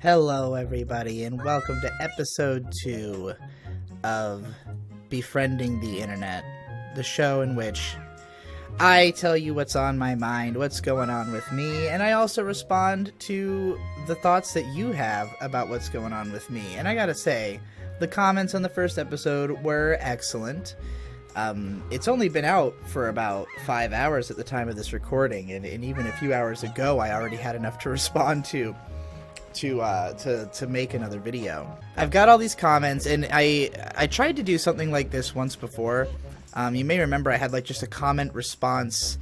Hello everybody and welcome to episode 2 of Befriending the Internet, the show in which I tell you what's on my mind, what's going on with me, and I also respond to the thoughts that you have about what's going on with me. And I gotta say, the comments on the first episode were excellent. It's only been out for about 5 hours at the time of this recording, and even a few hours ago I already had enough to respond to make another video. I've got all these comments, and I tried to do something like this once before. You may remember I had like just a comment response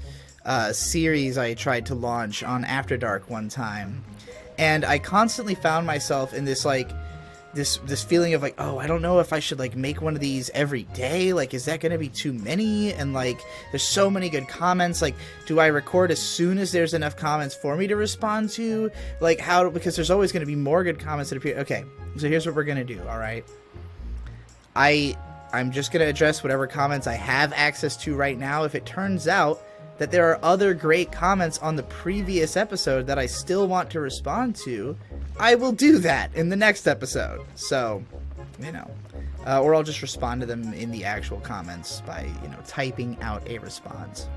series I tried to launch on After Dark one time, and I constantly found myself in this like this feeling of like, oh, I don't know if I should like make one of these every day. Like, is that going to be too many? And like, there's so many good comments. Like, do I record as soon as there's enough comments for me to respond to? Like, because there's always going to be more good comments that appear. Okay, so here's what we're going to do. All right, I'm just going to address whatever comments I have access to right now. If it turns out that there are other great comments on the previous episode that I still want to respond to, I will do that in the next episode. So, you know, or I'll just respond to them in the actual comments by, you know, typing out a response.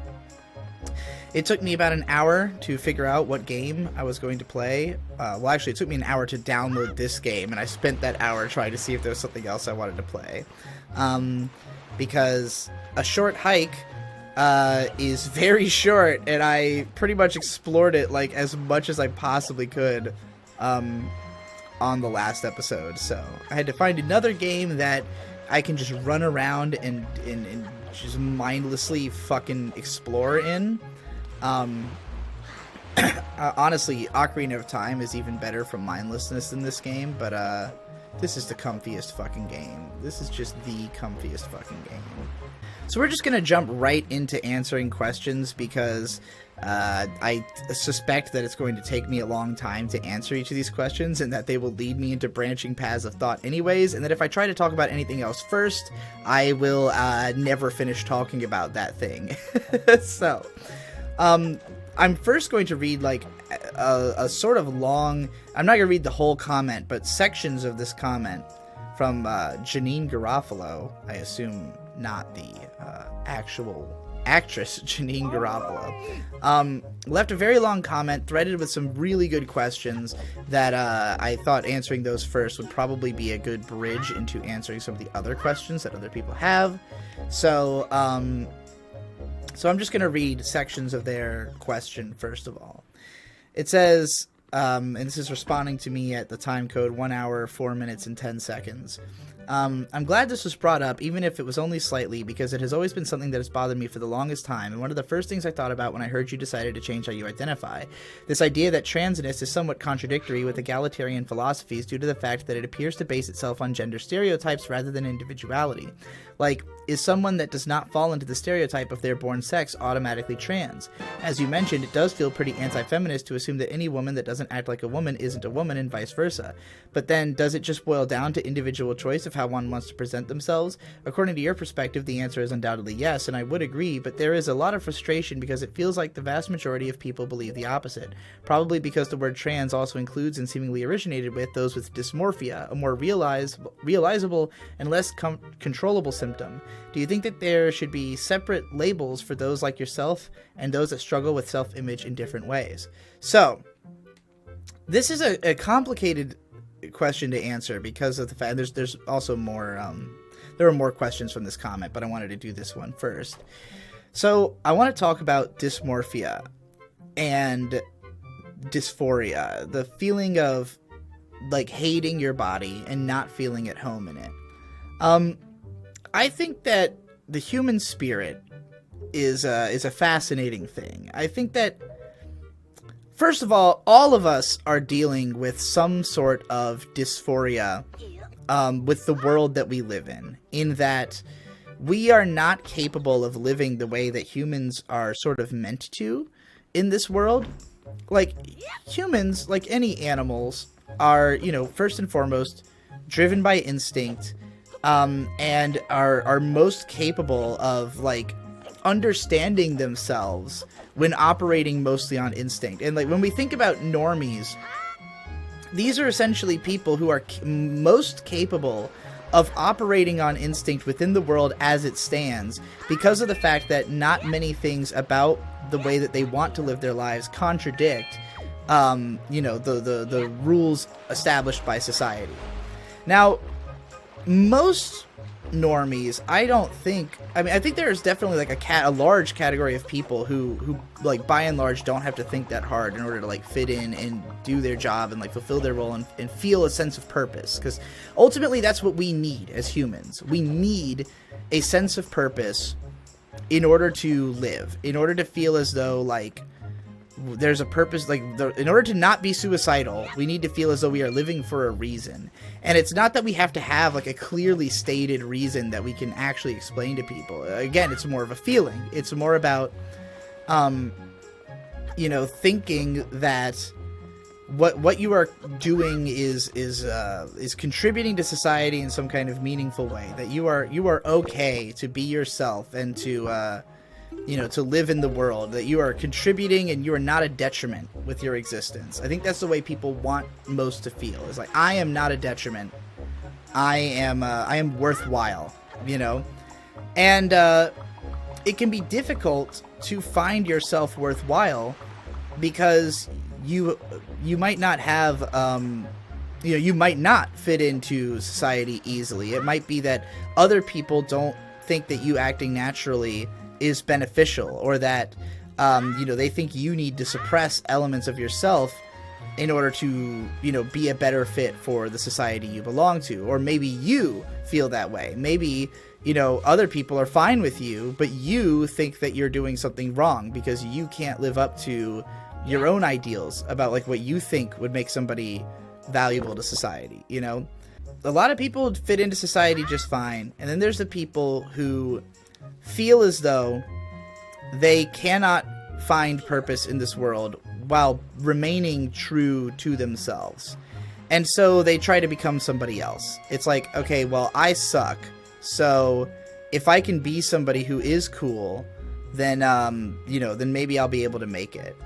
It took me about an hour to figure out what game I was going to play. Well, actually, it took me an hour to download this game, and I spent that hour trying to see if there was something else I wanted to play. Because A Short Hike is very short, and I pretty much explored it like as much as I possibly could on the last episode. So I had to find another game that I can just run around and just mindlessly fucking explore in. Honestly, Ocarina of Time is even better from mindlessness in this game, but this is the comfiest fucking game. This is just the comfiest fucking game. So we're just going to jump right into answering questions because I suspect that it's going to take me a long time to answer each of these questions, and that they will lead me into branching paths of thought anyways, and that if I try to talk about anything else first, I will never finish talking about that thing. So, I'm first going to read like a sort of long, I'm not going to read the whole comment, but sections of this comment from Janine Garofalo, I assume not the actual actress Janine Garofalo, left a very long comment threaded with some really good questions that I thought answering those first would probably be a good bridge into answering some of the other questions that other people have. So I'm just going to read sections of their question first of all. It says, and this is responding to me at the time code 1 hour, 4 minutes, and 10 seconds. I'm glad this was brought up, even if it was only slightly, because it has always been something that has bothered me for the longest time, and one of the first things I thought about when I heard you decided to change how you identify. This idea that transness is somewhat contradictory with egalitarian philosophies due to the fact that it appears to base itself on gender stereotypes rather than individuality. Like, is someone that does not fall into the stereotype of their born sex automatically trans? As you mentioned, it does feel pretty anti-feminist to assume that any woman that doesn't act like a woman isn't a woman and vice versa. But then, does it just boil down to individual choice of how one wants to present themselves? According to your perspective, the answer is undoubtedly yes, and I would agree, but there is a lot of frustration because it feels like the vast majority of people believe the opposite. Probably because the word trans also includes and seemingly originated with those with dysmorphia, a more realizable and less controllable symptom. Do you think that there should be separate labels for those like yourself and those that struggle with self-image in different ways? So, this is a complicated question to answer because of the fact there's also more there are more questions from this comment, but I wanted to do this one first. So I want to talk about dysmorphia and dysphoria, the feeling of like hating your body and not feeling at home in it. I think that the human spirit is a fascinating thing. I think that, first of all of us are dealing with some sort of dysphoria with the world that we live in that we are not capable of living the way that humans are sort of meant to in this world. Like, humans, like any animals, are, you know, first and foremost, driven by instinct, and are most capable of, like, understanding themselves when operating mostly on instinct. And, like, when we think about normies, these are essentially people who are most capable of operating on instinct within the world as it stands, because of the fact that not many things about the way that they want to live their lives contradict, the rules established by society. Now, most normies, I think there's definitely like a large category of people who like by and large don't have to think that hard in order to like fit in and do their job and like fulfill their role and feel a sense of purpose, because ultimately that's what we need as humans. We need a sense of purpose in order to live, in order to feel as though like there's a purpose. Like in order to not be suicidal, we need to feel as though we are living for a reason. And it's not that we have to have like a clearly stated reason that we can actually explain to people. Again, it's more of a feeling. It's more about thinking that what you are doing is contributing to society in some kind of meaningful way, that you are okay to be yourself and to to live in the world, that you are contributing and you are not a detriment with your existence. I think that's the way people want most to feel. Is like, I am not a detriment. I am worthwhile, And it can be difficult to find yourself worthwhile because you might not have you might not fit into society easily. It might be that other people don't think that you acting naturally is beneficial, or that they think you need to suppress elements of yourself in order to be a better fit for the society you belong to. Or maybe you feel that way. Maybe other people are fine with you, but you think that you're doing something wrong because you can't live up to your own ideals about like what you think would make somebody valuable to society. A lot of people fit into society just fine, and then there's the people who feel as though they cannot find purpose in this world while remaining true to themselves. And so they try to become somebody else. It's like, okay, well, I suck. So if I can be somebody who is cool, then, then maybe I'll be able to make it.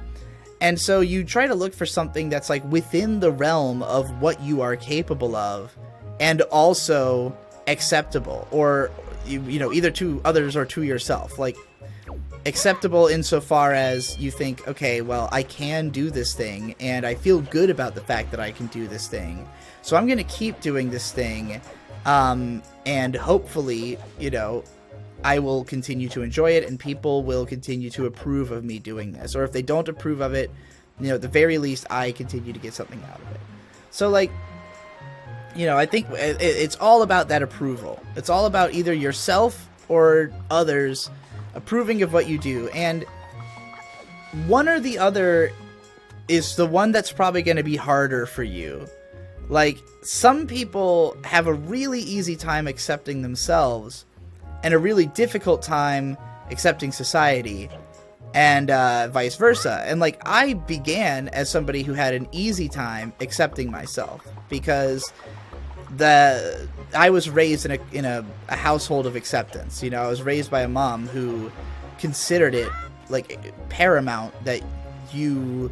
And so you try to look for something that's like within the realm of what you are capable of and also acceptable, or either to others or to yourself. Like, acceptable insofar as you think, okay, well, I can do this thing, and I feel good about the fact that I can do this thing, so I'm going to keep doing this thing, and hopefully, I will continue to enjoy it, and people will continue to approve of me doing this. Or if they don't approve of it, at the very least, I continue to get something out of it. So, like, I think it's all about that approval. It's all about either yourself or others approving of what you do. And one or the other is the one that's probably going to be harder for you. Like, some people have a really easy time accepting themselves and a really difficult time accepting society, and vice versa. And like, I began as somebody who had an easy time accepting myself because I was raised in a household of acceptance. I was raised by a mom who considered it like paramount that you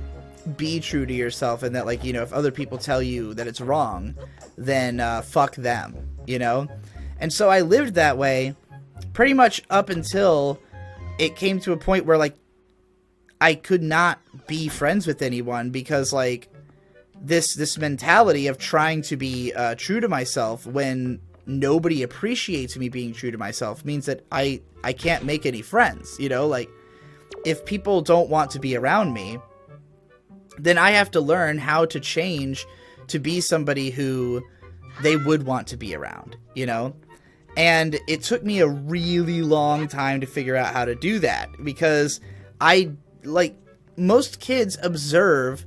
be true to yourself, and that like, if other people tell you that it's wrong, then fuck them, And so I lived that way pretty much up until it came to a point where like I could not be friends with anyone, because like this mentality of trying to be true to myself when nobody appreciates me being true to myself means that I can't make any friends. Like, if people don't want to be around me, then I have to learn how to change to be somebody who they would want to be around, And it took me a really long time to figure out how to do that, because most kids observe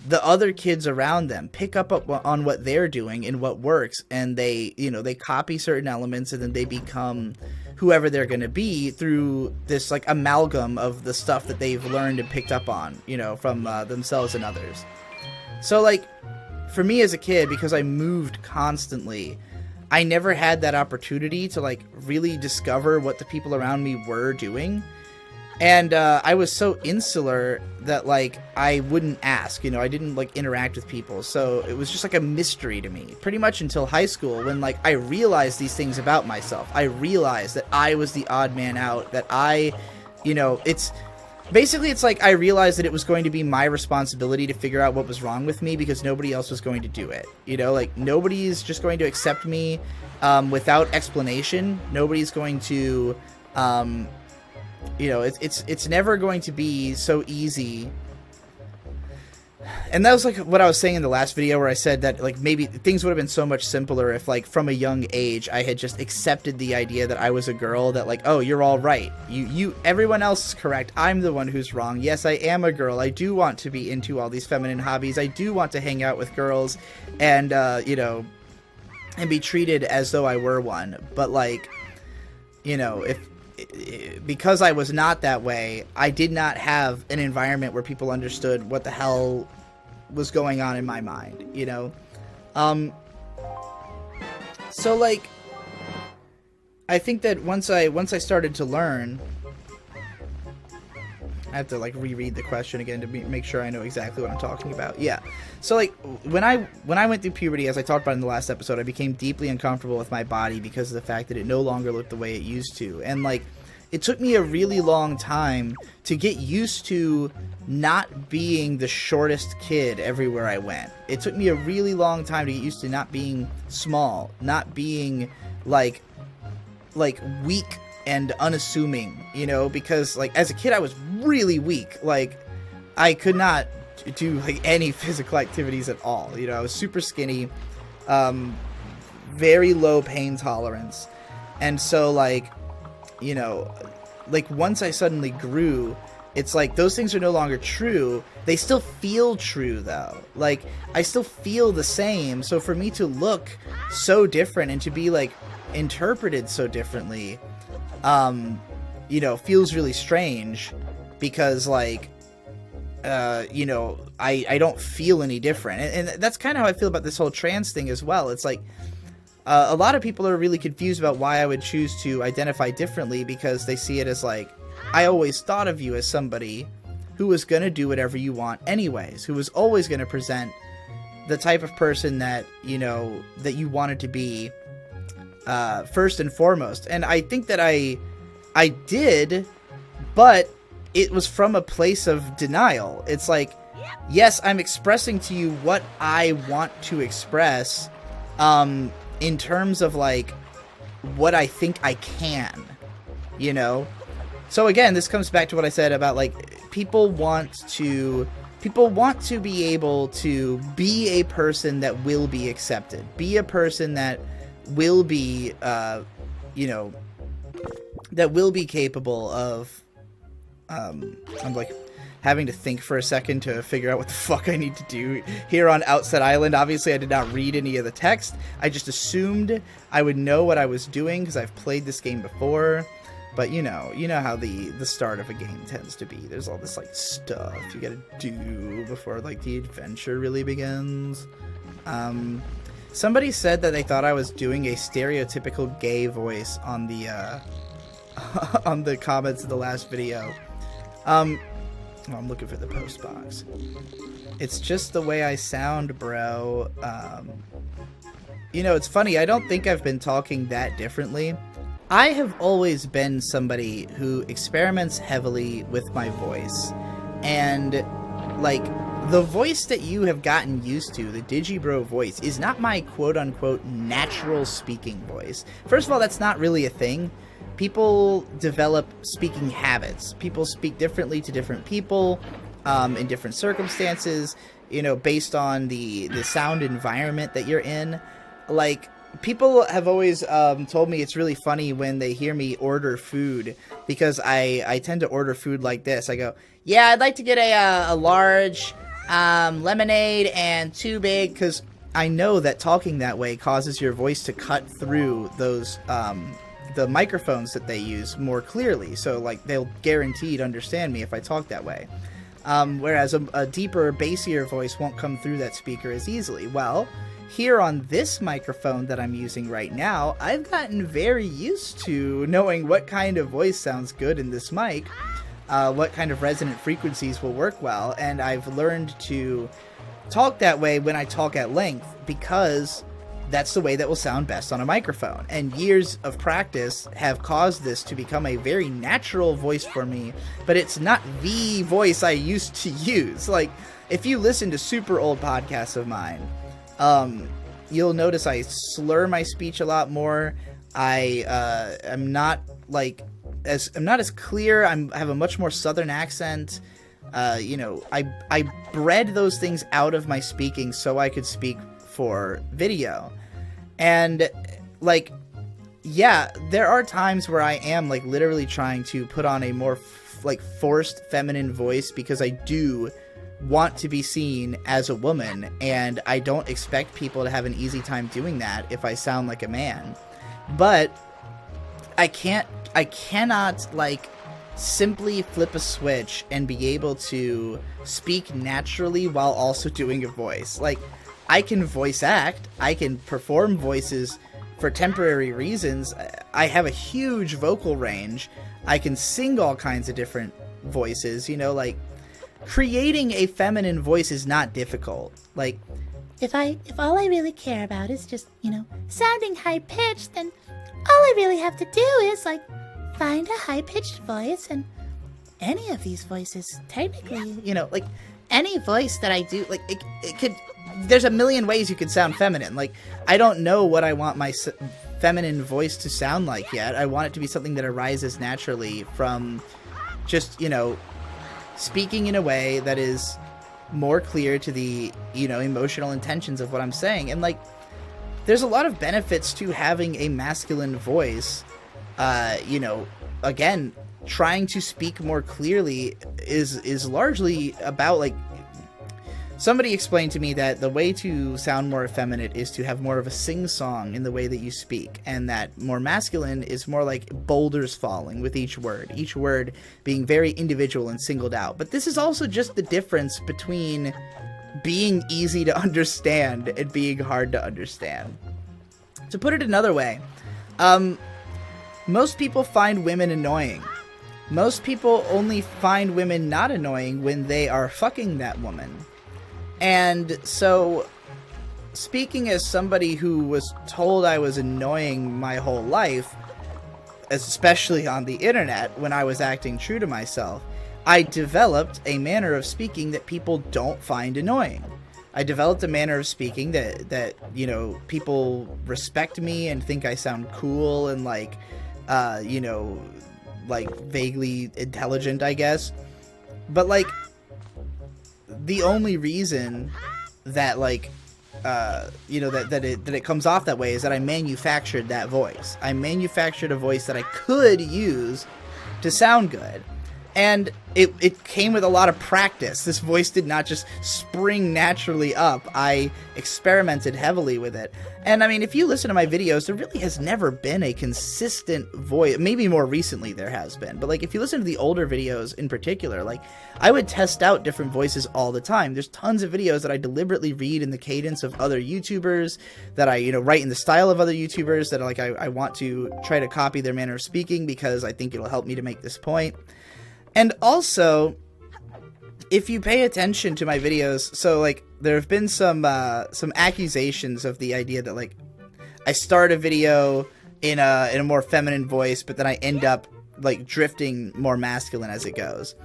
the other kids around them, pick up on what they're doing and what works, and they copy certain elements, and then they become whoever they're going to be through this like amalgam of the stuff that they've learned and picked up on, from themselves and others. So like, for me as a kid, because I moved constantly, I never had that opportunity to like really discover what the people around me were doing. And I was so insular that, like, I wouldn't ask, you know, I didn't, like, interact with people. So it was just, like, a mystery to me, pretty much until high school when, like, I realized these things about myself. I realized that I was the odd man out, that I, you know, it's like I realized that it was going to be my responsibility to figure out what was wrong with me because nobody else was going to do it. You know, like, nobody's just going to accept me without explanation. Nobody's going to... you know, it's never going to be so easy. And that was like what I was saying in the last video where I said that, like, maybe things would have been so much simpler if, like, from a young age I had just accepted the idea that I was a girl, that, like, oh, you're all right, everyone else is correct, I'm the one who's wrong. Yes, I am a girl, I do want to be into all these feminine hobbies, I do want to hang out with girls and you know, and be treated as though I were one. But, like, you know, because I was not that way, I did not have an environment where people understood what the hell was going on in my mind, you know? So, like, I think that once I started to learn... I have to, like, reread the question again to make sure I know exactly what I'm talking about. Yeah. So, like, when I went through puberty, as I talked about in the last episode, I became deeply uncomfortable with my body because of the fact that it no longer looked the way it used to. And, like, it took me a really long time to get used to not being the shortest kid everywhere I went. It took me a really long time to get used to not being small, not being, like weak and unassuming, you know, because, like, as a kid I was really weak. Like, I could not do, like, any physical activities at all, you know. I was super skinny, very low pain tolerance, and so, like, you know, like, once I suddenly grew, it's like those things are no longer true. They still feel true, though. Like, I still feel the same, so for me to look so different and to be, like, interpreted so differently, you know, feels really strange because, like, you know, I don't feel any different. And that's kind of how I feel about this whole trans thing as well. It's like, a lot of people are really confused about why I would choose to identify differently because they see it as, like, I always thought of you as somebody who was going to do whatever you want anyways, who was always going to present the type of person that, you know, that you wanted to be, first and foremost. And I think that I did, but it was from a place of denial. It's like, yes, I'm expressing to you what I want to express, in terms of, like, what I think I can, you know? So again, this comes back to what I said about, like, people want to be able to be a person that will be accepted, be a person that will be, you know, that will be capable of, I'm, like, having to think for a second to figure out what the fuck I need to do here on Outset Island. Obviously, I did not read any of the text. I just assumed I would know what I was doing because I've played this game before. But, you know how the start of a game tends to be. There's all this, like, stuff you gotta do before, like, the adventure really begins. Somebody said that they thought I was doing a stereotypical gay voice on the, on the comments of the last video. Oh, I'm looking for the post box. It's just the way I sound, bro. You know, it's funny. I don't think I've been talking that differently. I have always been somebody who experiments heavily with my voice. And, like, the voice that you have gotten used to, the Digibro voice, is not my quote-unquote natural speaking voice. First of all, that's not really a thing. People develop speaking habits. People speak differently to different people, in different circumstances, you know, based on the sound environment that you're in. Like, people have always told me it's really funny when they hear me order food, because I tend to order food like this. I go, yeah, I'd like to get a large lemonade and 2 big, because I know that talking that way causes your voice to cut through those the microphones that they use more clearly, so, like, they'll guaranteed understand me if I talk that way. Whereas a deeper, bassier voice won't come through that speaker as easily. Well, here on this microphone that I'm using right now, I've gotten very used to knowing what kind of voice sounds good in this mic. what kind of resonant frequencies will work well, and I've learned to talk that way when I talk at length, because that's the way that will sound best on a microphone. And years of practice have caused this to become a very natural voice for me, but it's not the voice I used to use. Like, if you listen to super old podcasts of mine, you'll notice I slur my speech a lot more. I'm not as clear. I have a much more southern accent. I bred those things out of my speaking so I could speak for video. And, like, yeah, there are times where I am, like, literally trying to put on a more, forced feminine voice, because I do want to be seen as a woman, and I don't expect people to have an easy time doing that if I sound like a man. But I cannot, simply flip a switch and be able to speak naturally while also doing a voice. Like, I can voice act, I can perform voices for temporary reasons, I have a huge vocal range, I can sing all kinds of different voices, creating a feminine voice is not difficult. Like, if all I really care about is just, sounding high-pitched, then all I really have to do is, find a high-pitched voice, and any of these voices, technically, any voice that I do, it could, there's a million ways you could sound feminine. Like, I don't know what I want my feminine voice to sound like yet. I want it to be something that arises naturally from just, speaking in a way that is more clear to the, emotional intentions of what I'm saying. And, there's a lot of benefits to having a masculine voice. Again, trying to speak more clearly is largely about, somebody explained to me that the way to sound more effeminate is to have more of a sing-song in the way that you speak, and that more masculine is more like boulders falling with each word being very individual and singled out. But this is also just the difference between being easy to understand and being hard to understand. To put it another way, most people find women annoying. Most people only find women not annoying when they are fucking that woman. And so, speaking as somebody who was told I was annoying my whole life, especially on the internet when I was acting true to myself, I developed a manner of speaking that people don't find annoying. I developed a manner of speaking that people respect me and think I sound cool and vaguely intelligent, I guess. But the only reason that that it comes off that way is that I manufactured that voice. I manufactured a voice that I could use to sound good. And it came with a lot of practice. This voice did not just spring naturally up. I experimented heavily with it. And I mean, if you listen to my videos, there really has never been a consistent voice. Maybe more recently there has been. But if you listen to the older videos in particular, I would test out different voices all the time. There's tons of videos that I deliberately read in the cadence of other YouTubers, that I, write in the style of other YouTubers, that I want to try to copy their manner of speaking because I think it'll help me to make this point. And also, if you pay attention to my videos, so there have been some accusations of the idea that I start a video in a more feminine voice, but then I end up drifting more masculine as it goes.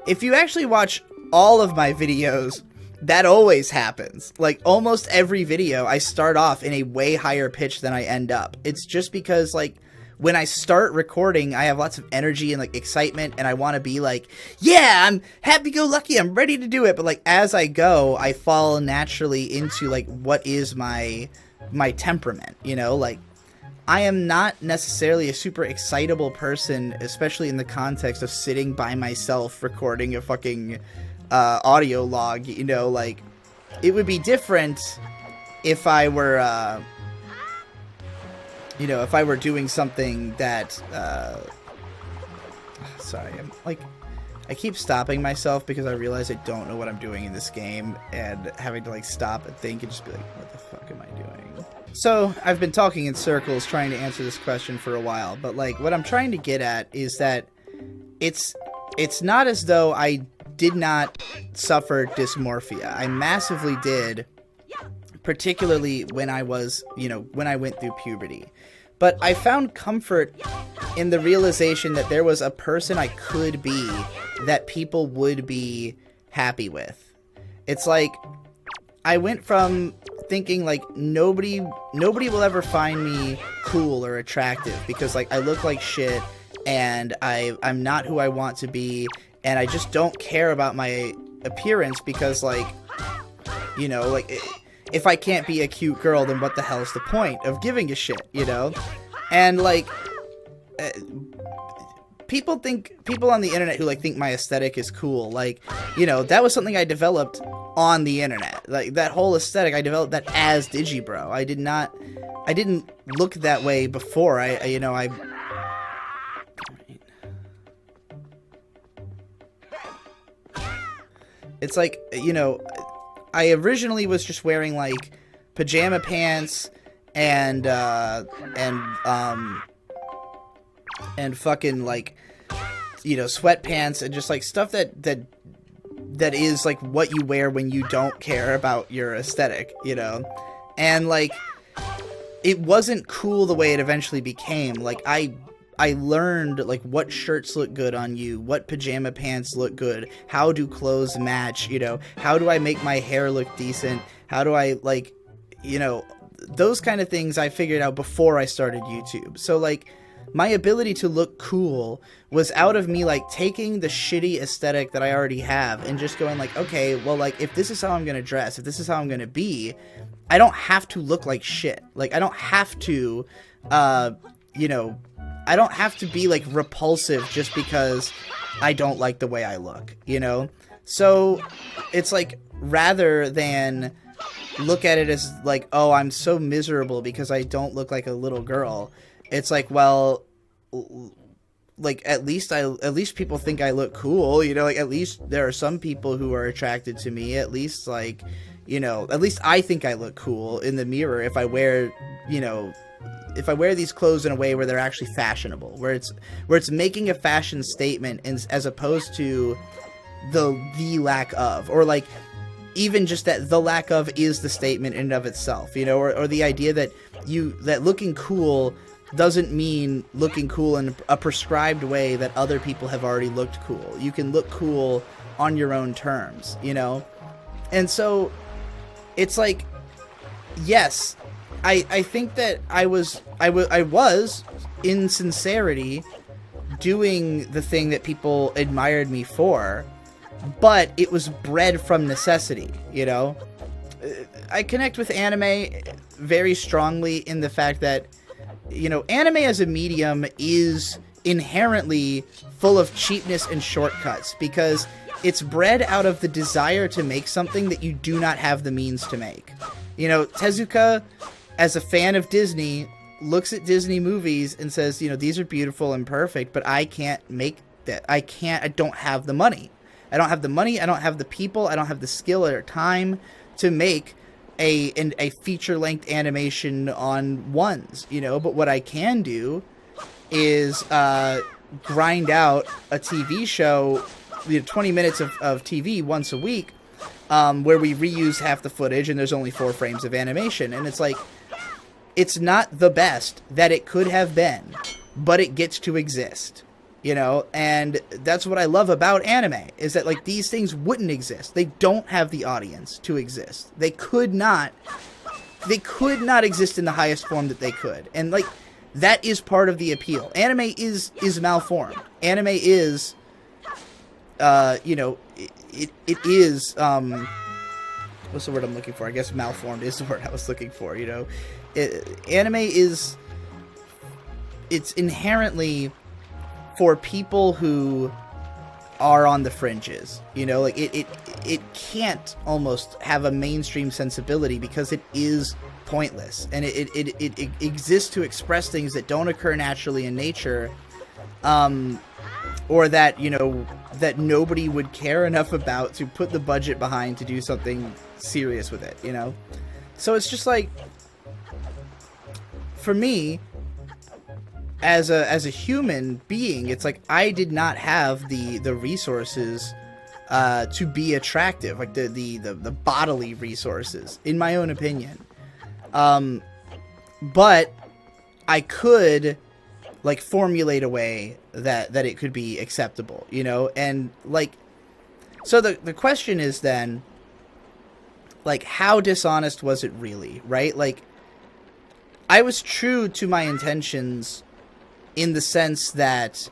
If you actually watch all of my videos, that always happens. Almost every video, I start off in a way higher pitch than I end up. It's just because when I start recording, I have lots of energy and excitement, and I want to be yeah, I'm happy-go-lucky, I'm ready to do it. But as I go, I fall naturally into what is my temperament, I am not necessarily a super excitable person, especially in the context of sitting by myself recording a fucking audio log, it would be different if I were if I were doing something that, sorry, I keep stopping myself because I realize I don't know what I'm doing in this game, and having to stop and think and just be what the fuck am I doing? So, I've been talking in circles trying to answer this question for a while, but what I'm trying to get at is that it's it's not as though I did not suffer dysmorphia. I massively did, particularly when I was, when I went through puberty. But I found comfort in the realization that there was a person I could be that people would be happy with. It's like, I went from thinking, like, nobody will ever find me cool or attractive because, like, I look like shit and I'm not who I want to be, and I just don't care about my appearance because, like, if I can't be a cute girl, then what the hell's the point of giving a shit, And, like, people on the internet who, like, think my aesthetic is cool, like, that was something I developed on the internet. Like, that whole aesthetic, I developed that as Digibro. I didn't look that way before. It's like, I originally was just wearing, like, pajama pants and fucking, like, sweatpants and just, like, stuff that is, like, what you wear when you don't care about your aesthetic, And, like, it wasn't cool the way it eventually became. Like, I learned, like, what shirts look good on you, what pajama pants look good, how do clothes match, how do I make my hair look decent, how do I, like, those kind of things I figured out before I started YouTube. So, like, my ability to look cool was out of me, like, taking the shitty aesthetic that I already have and just going, like, okay, well, like, if this is how I'm gonna dress, if this is how I'm gonna be, I don't have to look like shit. Like, I don't have to, I don't have to be, like, repulsive just because I don't like the way I look, So, it's like, rather than look at it as, like, oh, I'm so miserable because I don't look like a little girl, it's like, well, like, at least people think I look cool, like, at least there are some people who are attracted to me, at least, like, at least I think I look cool in the mirror if I wear, if I wear these clothes in a way where they're actually fashionable, where it's making a fashion statement as opposed to the lack of, or, like, even just that the lack of is the statement in and of itself, or the idea that looking cool doesn't mean looking cool in a prescribed way that other people have already looked cool. You can look cool on your own terms, And so it's like, yes, I think that I was in sincerity doing the thing that people admired me for, but it was bred from necessity, I connect with anime very strongly in the fact that, anime as a medium is inherently full of cheapness and shortcuts because it's bred out of the desire to make something that you do not have the means to make. Tezuka, as a fan of Disney, looks at Disney movies and says, these are beautiful and perfect, but I can't make that. I don't have the money. I don't have the money, I don't have the people, I don't have the skill or time to make a feature-length animation on ones, but what I can do is grind out a TV show, 20 minutes of TV once a week, where we reuse half the footage and there's only 4 frames of animation, and it's like, it's not the best that it could have been, but it gets to exist. And that's what I love about anime, is that, like, these things wouldn't exist. They don't have the audience to exist. They could not exist in the highest form that they could. And, like, that is part of the appeal. Anime is malformed. Anime is, it is, what's the word I'm looking for? I guess malformed is the word I was looking for, Anime is, it's inherently for people who are on the fringes, like, it can't almost have a mainstream sensibility because it is pointless, and it exists to express things that don't occur naturally in nature, or that, that nobody would care enough about to put the budget behind to do something serious with it, So it's just like, for me, as a human being, it's like I did not have the resources to be attractive, like the bodily resources, in my own opinion. But I could like formulate a way that it could be acceptable, you know? And like, so the question is then, like, how dishonest was it really, right? Like, I was true to my intentions in the sense that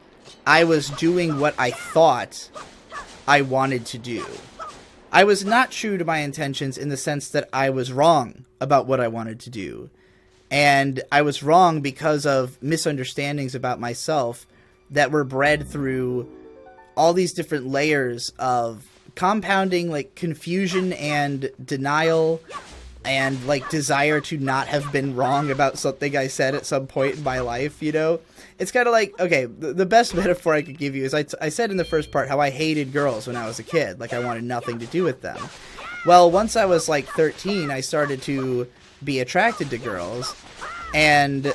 I was doing what I thought I wanted to do. I was not true to my intentions in the sense that I was wrong about what I wanted to do. And I was wrong because of misunderstandings about myself that were bred through all these different layers of compounding, like, confusion and denial and, like, desire to not have been wrong about something I said at some point in my life, you know? It's kind of like, okay, the best metaphor I could give you is I said in the first part how I hated girls when I was a kid. Like, I wanted nothing to do with them. Well, once I was, like, 13, I started to be attracted to girls, and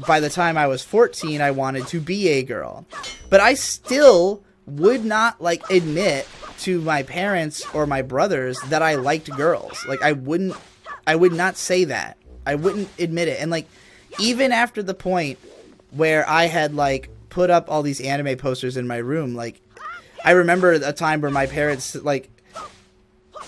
by the time I was 14, I wanted to be a girl. But I still would not, like, admit to my parents or my brothers that I liked girls. Like, I would not say that. I wouldn't admit it. And, like, even after the point where I had, like, put up all these anime posters in my room, like, I remember a time where my parents, like,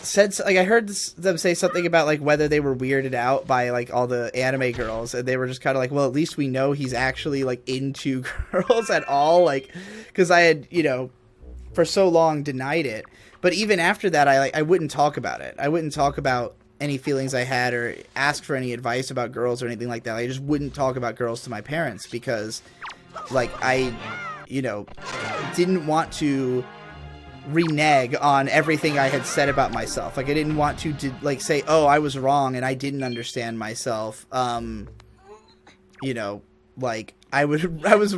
said, like, I heard them say something about, like, whether they were weirded out by, like, all the anime girls, and they were just kind of like, well, at least we know he's actually, like, into girls at all, like, because I had, you know, for so long denied it. But even after that, I wouldn't talk about it. I wouldn't talk about any feelings I had or ask for any advice about girls or anything like that. I just wouldn't talk about girls to my parents because, like, I, you know, didn't want to renege on everything I had said about myself. Like, I didn't want to like, say, oh, I was wrong and I didn't understand myself. You know, like, I was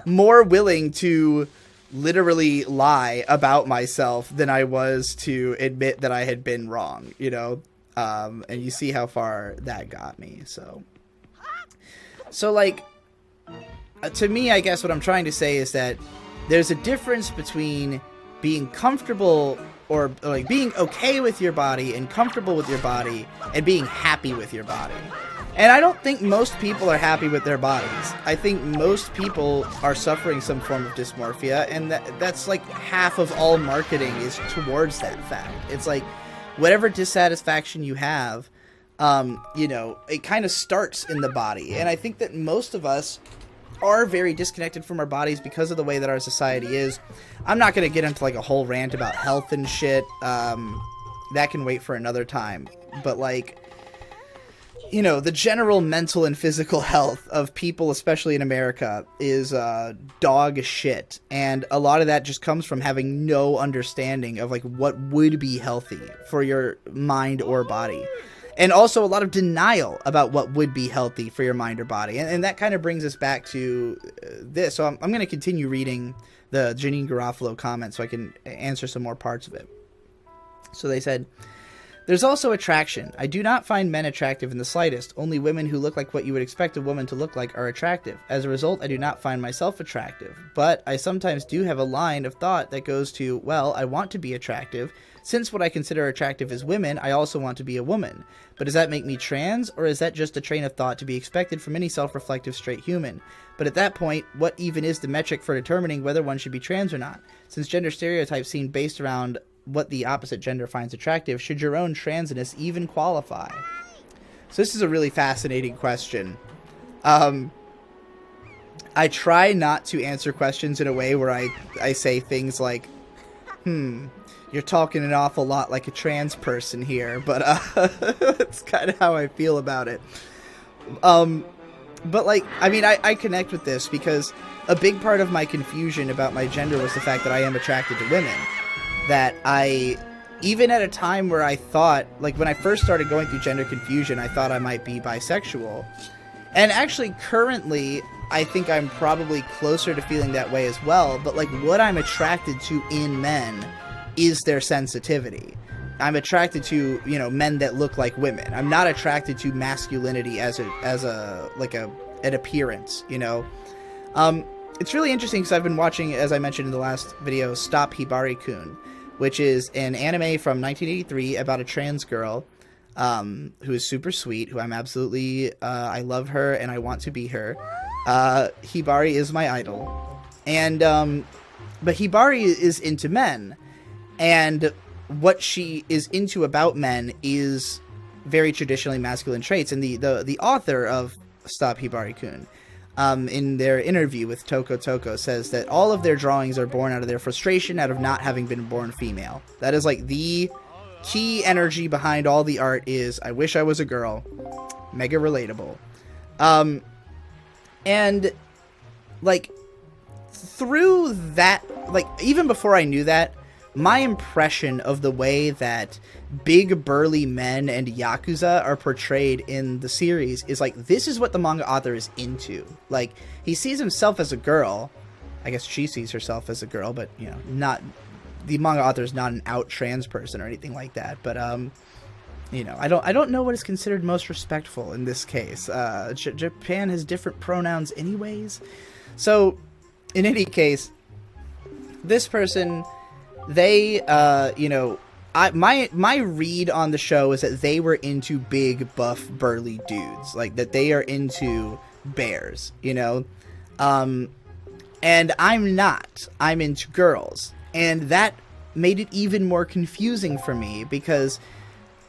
more willing to literally lie about myself than I was to admit that I had been wrong, you know? And you see how far that got me. So like, to me, I guess what I'm trying to say is that there's a difference between being comfortable or like being okay with your body and comfortable with your body and being happy with your body. And I don't think most people are happy with their bodies. I think most people are suffering some form of dysmorphia, and that's like half of all marketing is towards that fact. It's like, whatever dissatisfaction you have, you know, it kind of starts in the body. And I think that most of us are very disconnected from our bodies because of the way that our society is. I'm not going to get into, like, a whole rant about health and shit. That can wait for another time. But, like, you know, the general mental and physical health of people, especially in America, is dog shit. And a lot of that just comes from having no understanding of, like, what would be healthy for your mind or body. And also a lot of denial about what would be healthy for your mind or body. And that kind of brings us back to this. So I'm going to continue reading the Janine Garofalo comments so I can answer some more parts of it. So they said, there's also attraction. I do not find men attractive in the slightest. Only women who look like what you would expect a woman to look like are attractive. As a result, I do not find myself attractive. But I sometimes do have a line of thought that goes to, well, I want to be attractive. Since what I consider attractive is women, I also want to be a woman. But does that make me trans, or is that just a train of thought to be expected from any self-reflective straight human? But at that point, what even is the metric for determining whether one should be trans or not? Since gender stereotypes seem based around what the opposite gender finds attractive, should your own transness even qualify? So this is a really fascinating question. I try not to answer questions in a way where I say things like, you're talking an awful lot like a trans person here, but that's kind of how I feel about it. But, like, I mean, I connect with this because a big part of my confusion about my gender was the fact that I am attracted to women. That I, even at a time where I thought, like, when I first started going through gender confusion, I thought I might be bisexual. And actually, currently, I think I'm probably closer to feeling that way as well. But, like, what I'm attracted to in men is their sensitivity. I'm attracted to, you know, men that look like women. I'm not attracted to masculinity as an appearance, you know. It's really interesting because I've been watching, as I mentioned in the last video, Stop Hibari-kun, which is an anime from 1983 about a trans girl who is super sweet, who I'm absolutely, I love her and I want to be her. Hibari is my idol. And, but Hibari is into men. And what she is into about men is very traditionally masculine traits. And the author of Stop Hibari-kun, in their interview with Toko Toko, says that all of their drawings are born out of their frustration out of not having been born female. That is like the key energy behind all the art is, I wish I was a girl. Mega relatable. And like through that, like even before I knew that, my impression of the way that big burly men and yakuza are portrayed in the series is like, this is what the manga author is into. Like, he sees himself as a girl. I guess she sees herself as a girl, but you know, not, the manga author is not an out trans person or anything like that. But you know, I don't know what is considered most respectful in this case. Japan has different pronouns anyways. So in any case, this person, they you know, my read on the show is that they were into big, buff, burly dudes. Like, that they are into bears, you know? And I'm not. I'm into girls. And that made it even more confusing for me, because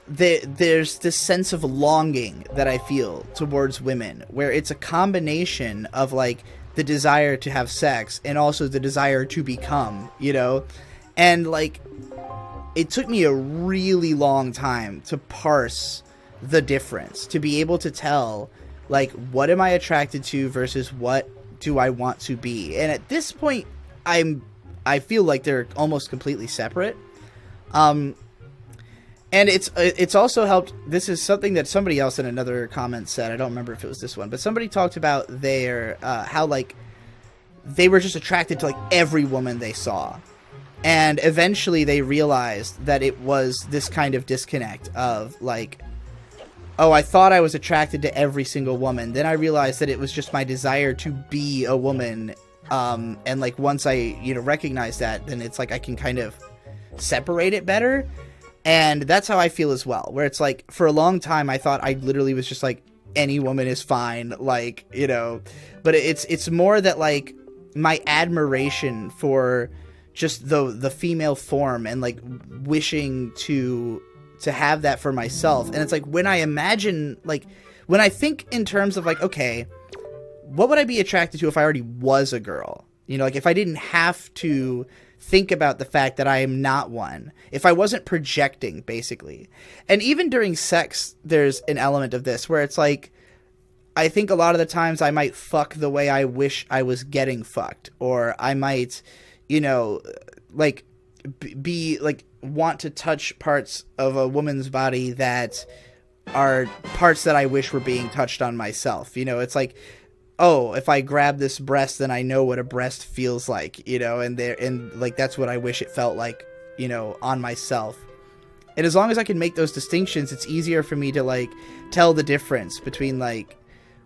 there's this sense of longing that I feel towards women, where it's a combination of, like, the desire to have sex and also the desire to become, you know? And, like, it took me a really long time to parse the difference, to be able to tell, like, what am I attracted to versus what do I want to be. And at this point, I feel like they're almost completely separate. And it's also helped. This is something that somebody else in another comment said. I don't remember if it was this one, but somebody talked about their how, like, they were just attracted to, like, every woman they saw. And eventually they realized that it was this kind of disconnect of, like, oh, I thought I was attracted to every single woman. Then I realized that it was just my desire to be a woman. And, like, once I, you know, recognize that, then it's like I can kind of separate it better. And that's how I feel as well, where it's like, for a long time, I thought I literally was just like, any woman is fine, like, you know, but it's more that, like, my admiration for just the female form and, like, wishing to have that for myself. And it's like, when I imagine, like, when I think in terms of, like, okay, what would I be attracted to if I already was a girl? You know, like, if I didn't have to think about the fact that I am not one, if I wasn't projecting, basically. And even during sex, there's an element of this where it's like, I think a lot of the times I might fuck the way I wish I was getting fucked, or I might, you know, like, be like, want to touch parts of a woman's body that are parts that I wish were being touched on myself. You know, it's like, oh, if I grab this breast, then I know what a breast feels like, you know, and like, that's what I wish it felt like, you know, on myself. And as long as I can make those distinctions, it's easier for me to, like, tell the difference between, like,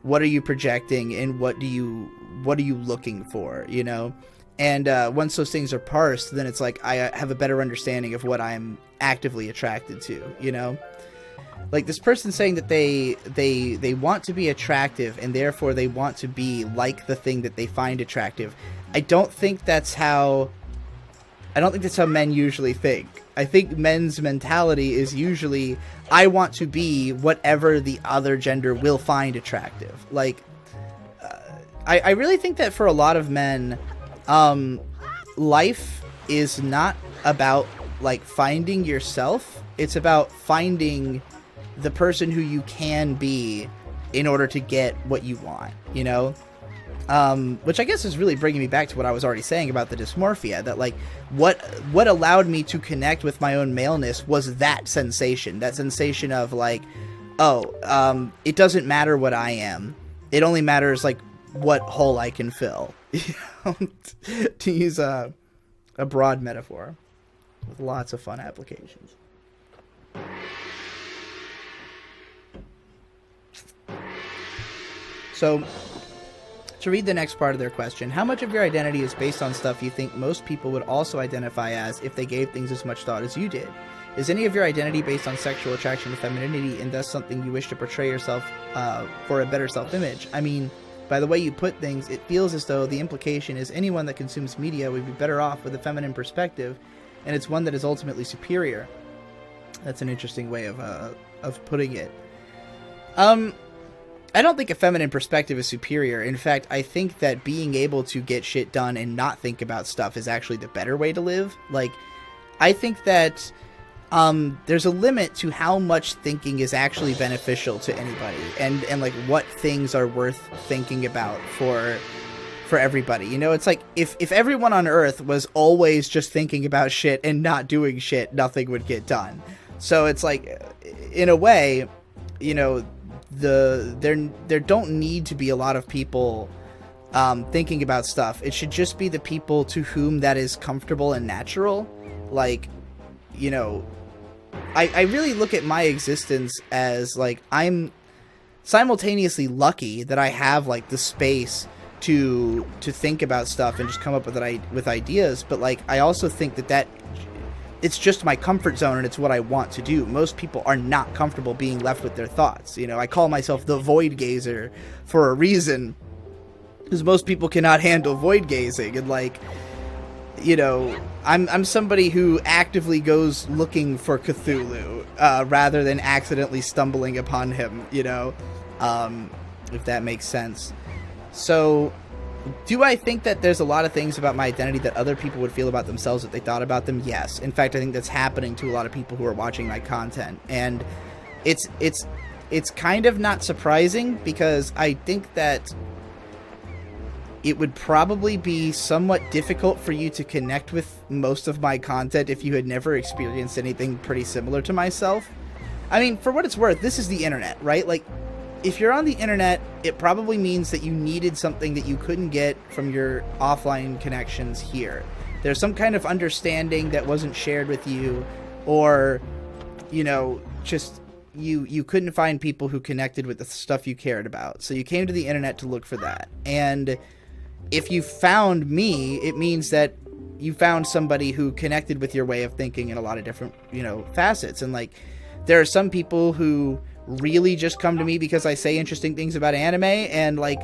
what are you projecting and what are you looking for, you know? And once those things are parsed, then it's like I have a better understanding of what I'm actively attracted to, you know? Like, this person saying that they want to be attractive and therefore they want to be like the thing that they find attractive. I don't think that's how men usually think. I think men's mentality is usually, I want to be whatever the other gender will find attractive. Like, I really think that for a lot of men, life is not about, like, finding yourself. It's about finding the person who you can be in order to get what you want, you know? Which I guess is really bringing me back to what I was already saying about the dysmorphia, that, like, what allowed me to connect with my own maleness was that sensation of, like, oh, it doesn't matter what I am. It only matters, like, what hole I can fill, you know? To use a broad metaphor with lots of fun applications. So To read the next part of their question, how much of your identity is based on stuff you think most people would also identify as if they gave things as much thought as you did? Is any of your identity based on sexual attraction to femininity and thus something you wish to portray yourself for a better self-image? I mean, by the way you put things, it feels as though the implication is anyone that consumes media would be better off with a feminine perspective, and it's one that is ultimately superior. That's an interesting way of putting it. I don't think a feminine perspective is superior. In fact, I think that being able to get shit done and not think about stuff is actually the better way to live. Like, I think that there's a limit to how much thinking is actually beneficial to anybody, and like what things are worth thinking about for everybody. You know, it's like if everyone on Earth was always just thinking about shit and not doing shit, nothing would get done. So it's like, in a way, you know, there don't need to be a lot of people thinking about stuff. It should just be the people to whom that is comfortable and natural. Like, you know, I really look at my existence as like I'm simultaneously lucky that I have like the space to think about stuff and just come up with ideas, but like I also think that it's just my comfort zone and it's what I want to do. Most people are not comfortable being left with their thoughts. You know, I call myself the void gazer for a reason, because most people cannot handle void gazing. And like, you know, I'm somebody who actively goes looking for Cthulhu rather than accidentally stumbling upon him, you know, if that makes sense. So, do I think that there's a lot of things about my identity that other people would feel about themselves if they thought about them? Yes. In fact, I think that's happening to a lot of people who are watching my content. And it's kind of not surprising, because I think that it would probably be somewhat difficult for you to connect with most of my content if you had never experienced anything pretty similar to myself. I mean, for what it's worth, this is the internet, right? Like, if you're on the internet, it probably means that you needed something that you couldn't get from your offline connections here. There's some kind of understanding that wasn't shared with you, or, you know, just you couldn't find people who connected with the stuff you cared about. So you came to the internet to look for that. And if you found me, it means that you found somebody who connected with your way of thinking in a lot of different, you know, facets. And like, there are some people who really just come to me because I say interesting things about anime, and like,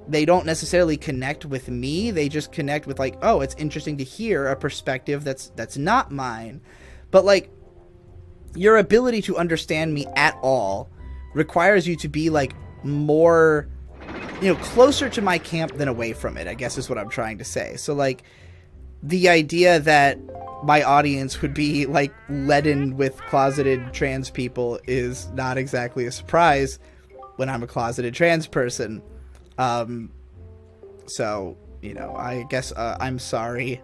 they don't necessarily connect with me. They just connect with like, oh, it's interesting to hear a perspective that's not mine. But like, your ability to understand me at all requires you to be like more, you know, closer to my camp than away from it, I guess is what I'm trying to say. So like, the idea that my audience would be like leaden with closeted trans people is not exactly a surprise when I'm a closeted trans person. So, you know, I guess I'm sorry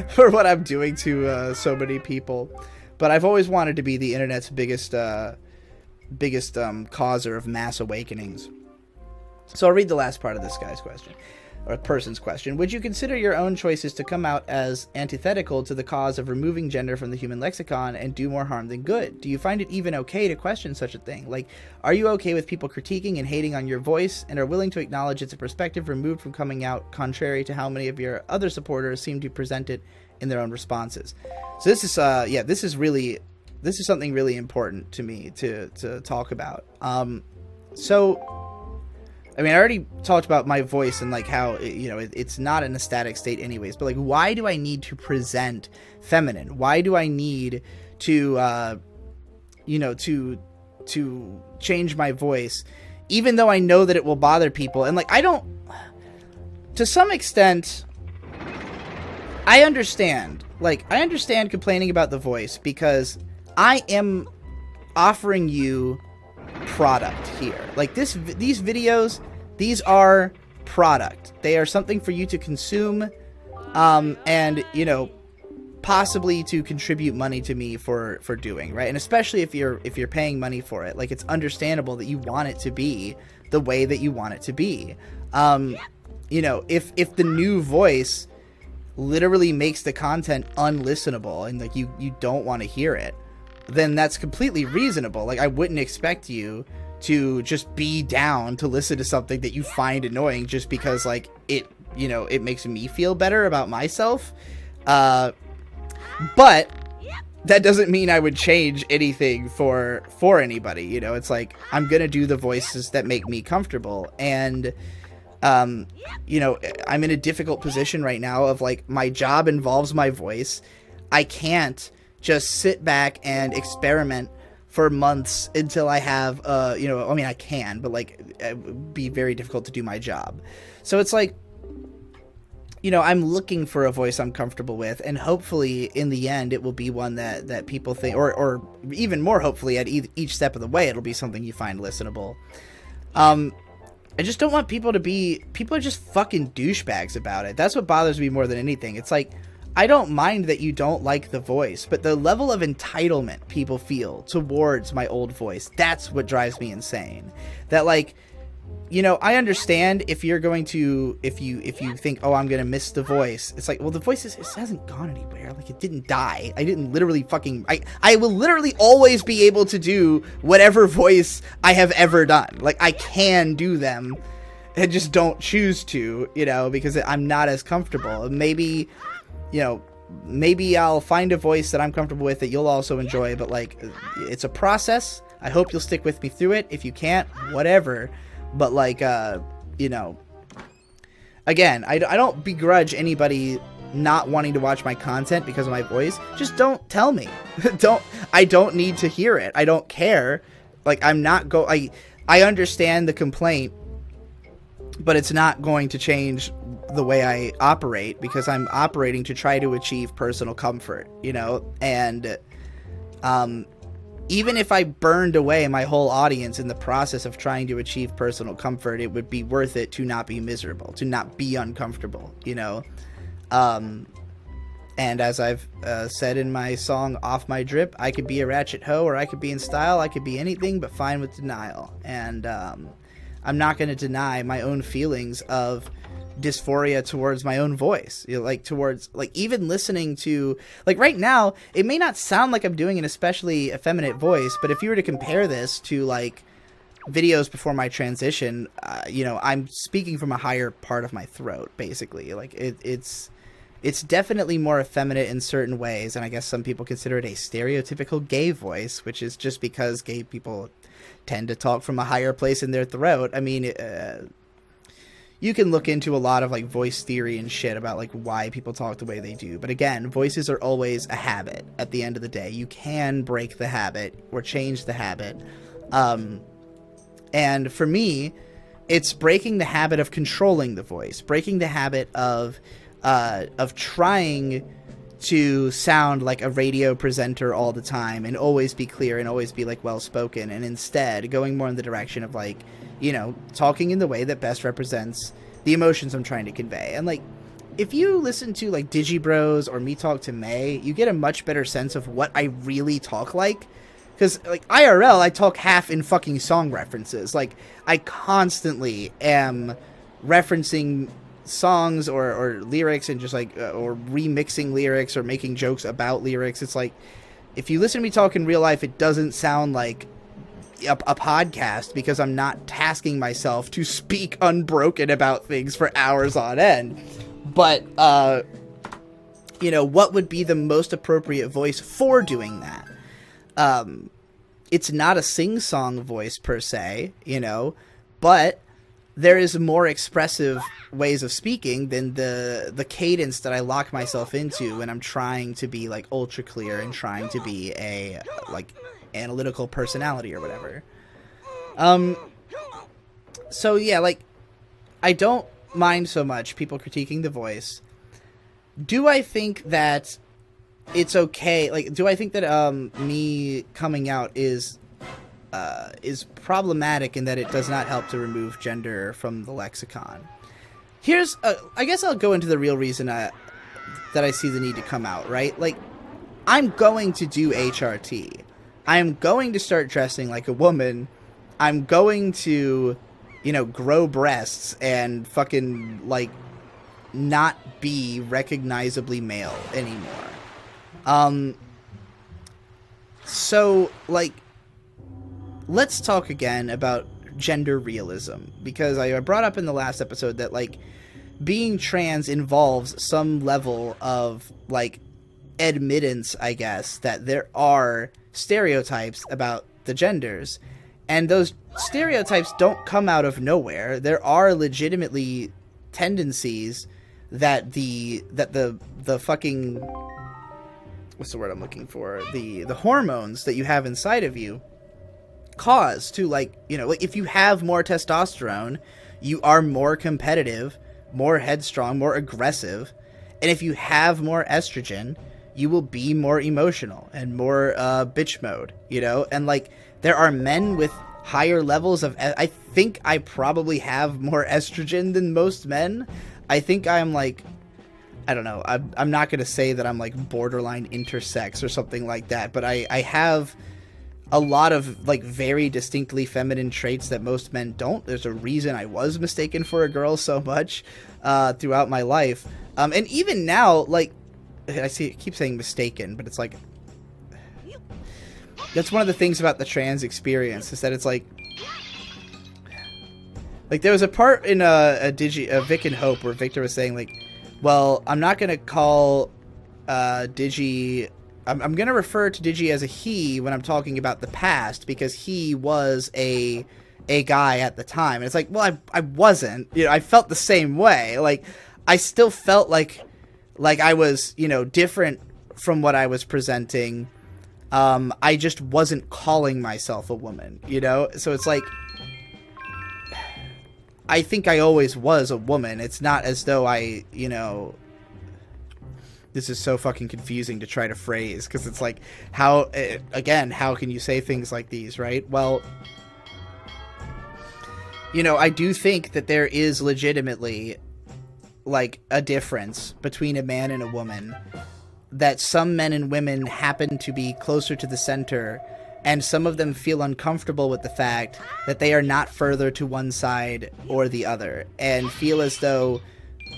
for what I'm doing to so many people, but I've always wanted to be the internet's biggest causer of mass awakenings. So I'll read the last part of this guy's question, or person's question. Would you consider your own choices to come out as antithetical to the cause of removing gender from the human lexicon and do more harm than good? Do you find it even okay to question such a thing? Like, are you okay with people critiquing and hating on your voice and are willing to acknowledge it's a perspective removed from coming out, contrary to how many of your other supporters seem to present it in their own responses? So this is, this is something really important to me to talk about. I mean, I already talked about my voice and like how, you know, it's not in a static state anyways, but like, why do I need to present feminine? Why do I need to, you know, to change my voice, even though I know that it will bother people? And like, to some extent, I understand complaining about the voice, because I am offering you product here. Like these videos, these are product. They are something for you to consume, and, you know, possibly to contribute money to me for doing, right? And especially if you're paying money for it, like, it's understandable that you want it to be the way that you want it to be. You know, if the new voice literally makes the content unlistenable and like you don't want to hear it, then that's completely reasonable. Like, I wouldn't expect you to just be down to listen to something that you find annoying just because, like, it, you know, it makes me feel better about myself. But that doesn't mean I would change anything for anybody. You know, it's like, I'm gonna do the voices that make me comfortable. And you know, I'm in a difficult position right now of, like, my job involves my voice. I can't just sit back and experiment for months until I have, you know, I mean, I can, but, like, it would be very difficult to do my job. So it's like, you know, I'm looking for a voice I'm comfortable with, and hopefully in the end it will be one that people think, or even more hopefully at each step of the way, it'll be something you find listenable. I just don't want people are just fucking douchebags about it. That's what bothers me more than anything. It's like, I don't mind that you don't like the voice, but the level of entitlement people feel towards my old voice, that's what drives me insane. That, like, you know, I understand if you're going to, if you think, oh, I'm going to miss the voice. It's like, well, the voice it hasn't gone anywhere. Like, it didn't die. I didn't literally I will literally always be able to do whatever voice I have ever done. Like, I can do them. I just don't choose to, you know, because I'm not as comfortable. Maybe, you know, maybe I'll find a voice that I'm comfortable with that you'll also enjoy, but, like, it's a process. I hope you'll stick with me through it. If you can't, whatever. But, like, you know, again, I don't begrudge anybody not wanting to watch my content because of my voice. Just don't tell me. I don't need to hear it. I don't care. Like, I understand the complaint, but it's not going to change the way I operate, because I'm operating to try to achieve personal comfort, you know? And, even if I burned away my whole audience in the process of trying to achieve personal comfort, it would be worth it to not be miserable, to not be uncomfortable, you know? And as I've said in my song, Off My Drip, I could be a ratchet hoe, or I could be in style, I could be anything but fine with denial. And I'm not going to deny my own feelings of dysphoria towards my own voice, you know, like, towards, like, even listening to, like, right now it may not sound like I'm doing an especially effeminate voice, but if you were to compare this to, like, videos before my transition, you know, I'm speaking from a higher part of my throat, basically. Like, it's definitely more effeminate in certain ways, and I guess some people consider it a stereotypical gay voice, which is just because gay people tend to talk from a higher place in their throat. I mean, you can look into a lot of, like, voice theory and shit about, like, why people talk the way they do. But again, voices are always a habit at the end of the day. You can break the habit or change the habit. And for me, it's breaking the habit of controlling the voice, breaking the habit of trying to sound like a radio presenter all the time and always be clear and always be, like, well-spoken, and instead going more in the direction of, like, you know, talking in the way that best represents the emotions I'm trying to convey. And, like, if you listen to, like, Digibros or Me Talk to May, you get a much better sense of what I really talk like. Because, like, IRL, I talk half in fucking song references. Like, I constantly am referencing songs or lyrics and just, like, or remixing lyrics or making jokes about lyrics. It's like, if you listen to me talk in real life, it doesn't sound like a podcast, because I'm not tasking myself to speak unbroken about things for hours on end. But, you know, what would be the most appropriate voice for doing that? It's not a sing-song voice per se, you know, but there is more expressive ways of speaking than the cadence that I lock myself into when I'm trying to be, like, ultra clear and trying to be a, like, analytical personality or whatever. So yeah, like, I don't mind so much people critiquing the voice. Do I think that it's okay? Like, do I think that me coming out is problematic in that it does not help to remove gender from the lexicon? Here's I guess I'll go into the real reason that I see the need to come out, right? Like, I'm going to do HRT. I'm going to start dressing like a woman. I'm going to, you know, grow breasts and fucking, like, not be recognizably male anymore. So, like, let's talk again about gender realism, because I brought up in the last episode that, like, being trans involves some level of, like, admittance, I guess, that there are stereotypes about the genders, and those stereotypes don't come out of nowhere. There are legitimately tendencies that the fucking, what's the word I'm looking for, the hormones that you have inside of you cause to, like, you know, like, if you have more testosterone, you are more competitive, more headstrong, more aggressive, and if you have more estrogen, you will be more emotional and more bitch mode, you know? And, like, there are men with higher levels of, I think I probably have more estrogen than most men. I think I'm, like, I don't know, I'm not going to say that I'm, like, borderline intersex or something like that, but I have a lot of, like, very distinctly feminine traits that most men don't. There's a reason I was mistaken for a girl so much throughout my life. And even now, like, keep saying mistaken, but it's like, that's one of the things about the trans experience, is that it's like there was a part in Vic and Hope where Victor was saying, like, well, I'm not going to call Digi, I'm going to refer to Digi as a he when I'm talking about the past, because he was a guy at the time. And it's like, well, I wasn't, you know, I felt the same way. Like, I still felt like I was, you know, different from what I was presenting. I just wasn't calling myself a woman, you know? So it's like, I think I always was a woman. It's not as though I, you know, this is so fucking confusing to try to phrase, because it's like, how can you say things like these, right? Well, you know, I do think that there is legitimately, like, a difference between a man and a woman, that some men and women happen to be closer to the center, and some of them feel uncomfortable with the fact that they are not further to one side or the other, and feel as though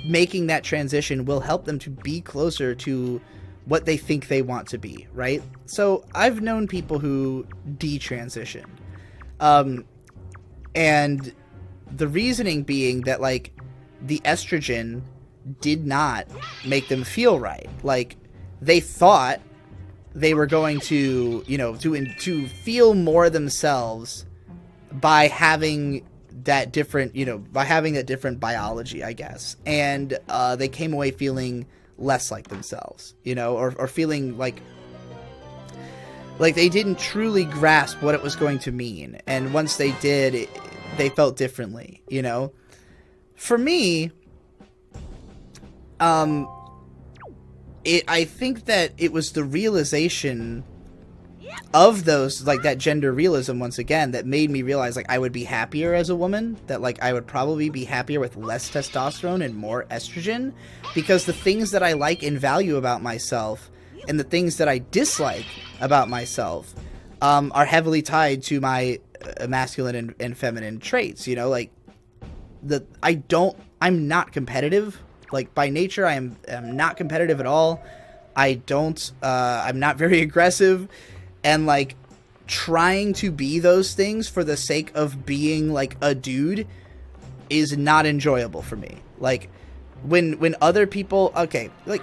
making that transition will help them to be closer to what they think they want to be, right? So I've known people who detransitioned, and the reasoning being that, like, the estrogen did not make them feel right. Like, they thought they were going to, you know, to feel more themselves by having that different, you know, by having that different biology, I guess. And they came away feeling less like themselves, you know, or feeling like they didn't truly grasp what it was going to mean. And once they did, they felt differently, you know. For me, I think that it was the realization of those, like, that gender realism, once again, that made me realize, like, I would be happier as a woman, that, like, I would probably be happier with less testosterone and more estrogen, because the things that I like and value about myself and the things that I dislike about myself are heavily tied to my masculine and feminine traits, you know, like, I'm not competitive. Like, by nature, I'm not competitive at all. I'm not very aggressive, and, like, trying to be those things for the sake of being, like, a dude is not enjoyable for me. Like, when other people, okay, like,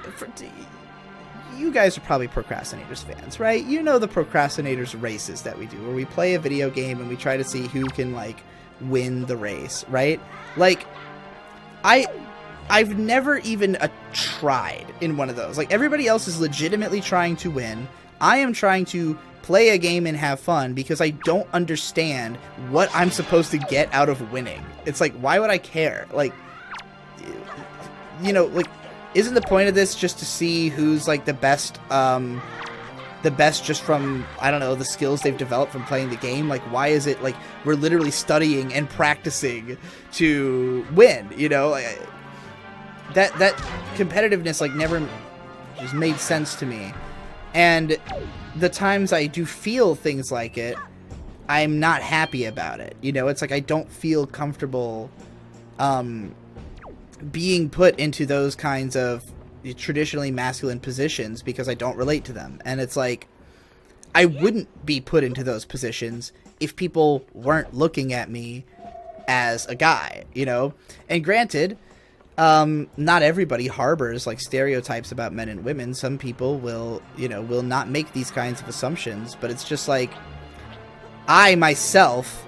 you guys are probably Procrastinators fans, right? You know the Procrastinators races that we do, where we play a video game and we try to see who can, like, win the race, right? Like, I've never even tried in one of those. Like, everybody else is legitimately trying to win. I am trying to play a game and have fun because I don't understand what I'm supposed to get out of winning. It's like, why would I care? Like, you know, like, isn't the point of this just to see who's, like, the best just from, I don't know, the skills they've developed from playing the game? Like, why is it, like, we're literally studying and practicing to win, you know? Like, that competitiveness, like, never just made sense to me. And the times I do feel things like it, I'm not happy about it. You know, it's like I don't feel comfortable being put into those kinds of traditionally masculine positions because I don't relate to them. And it's like, I wouldn't be put into those positions if people weren't looking at me as a guy, you know? And granted, not everybody harbors like stereotypes about men and women. Some people will not make these kinds of assumptions, but it's just like, I myself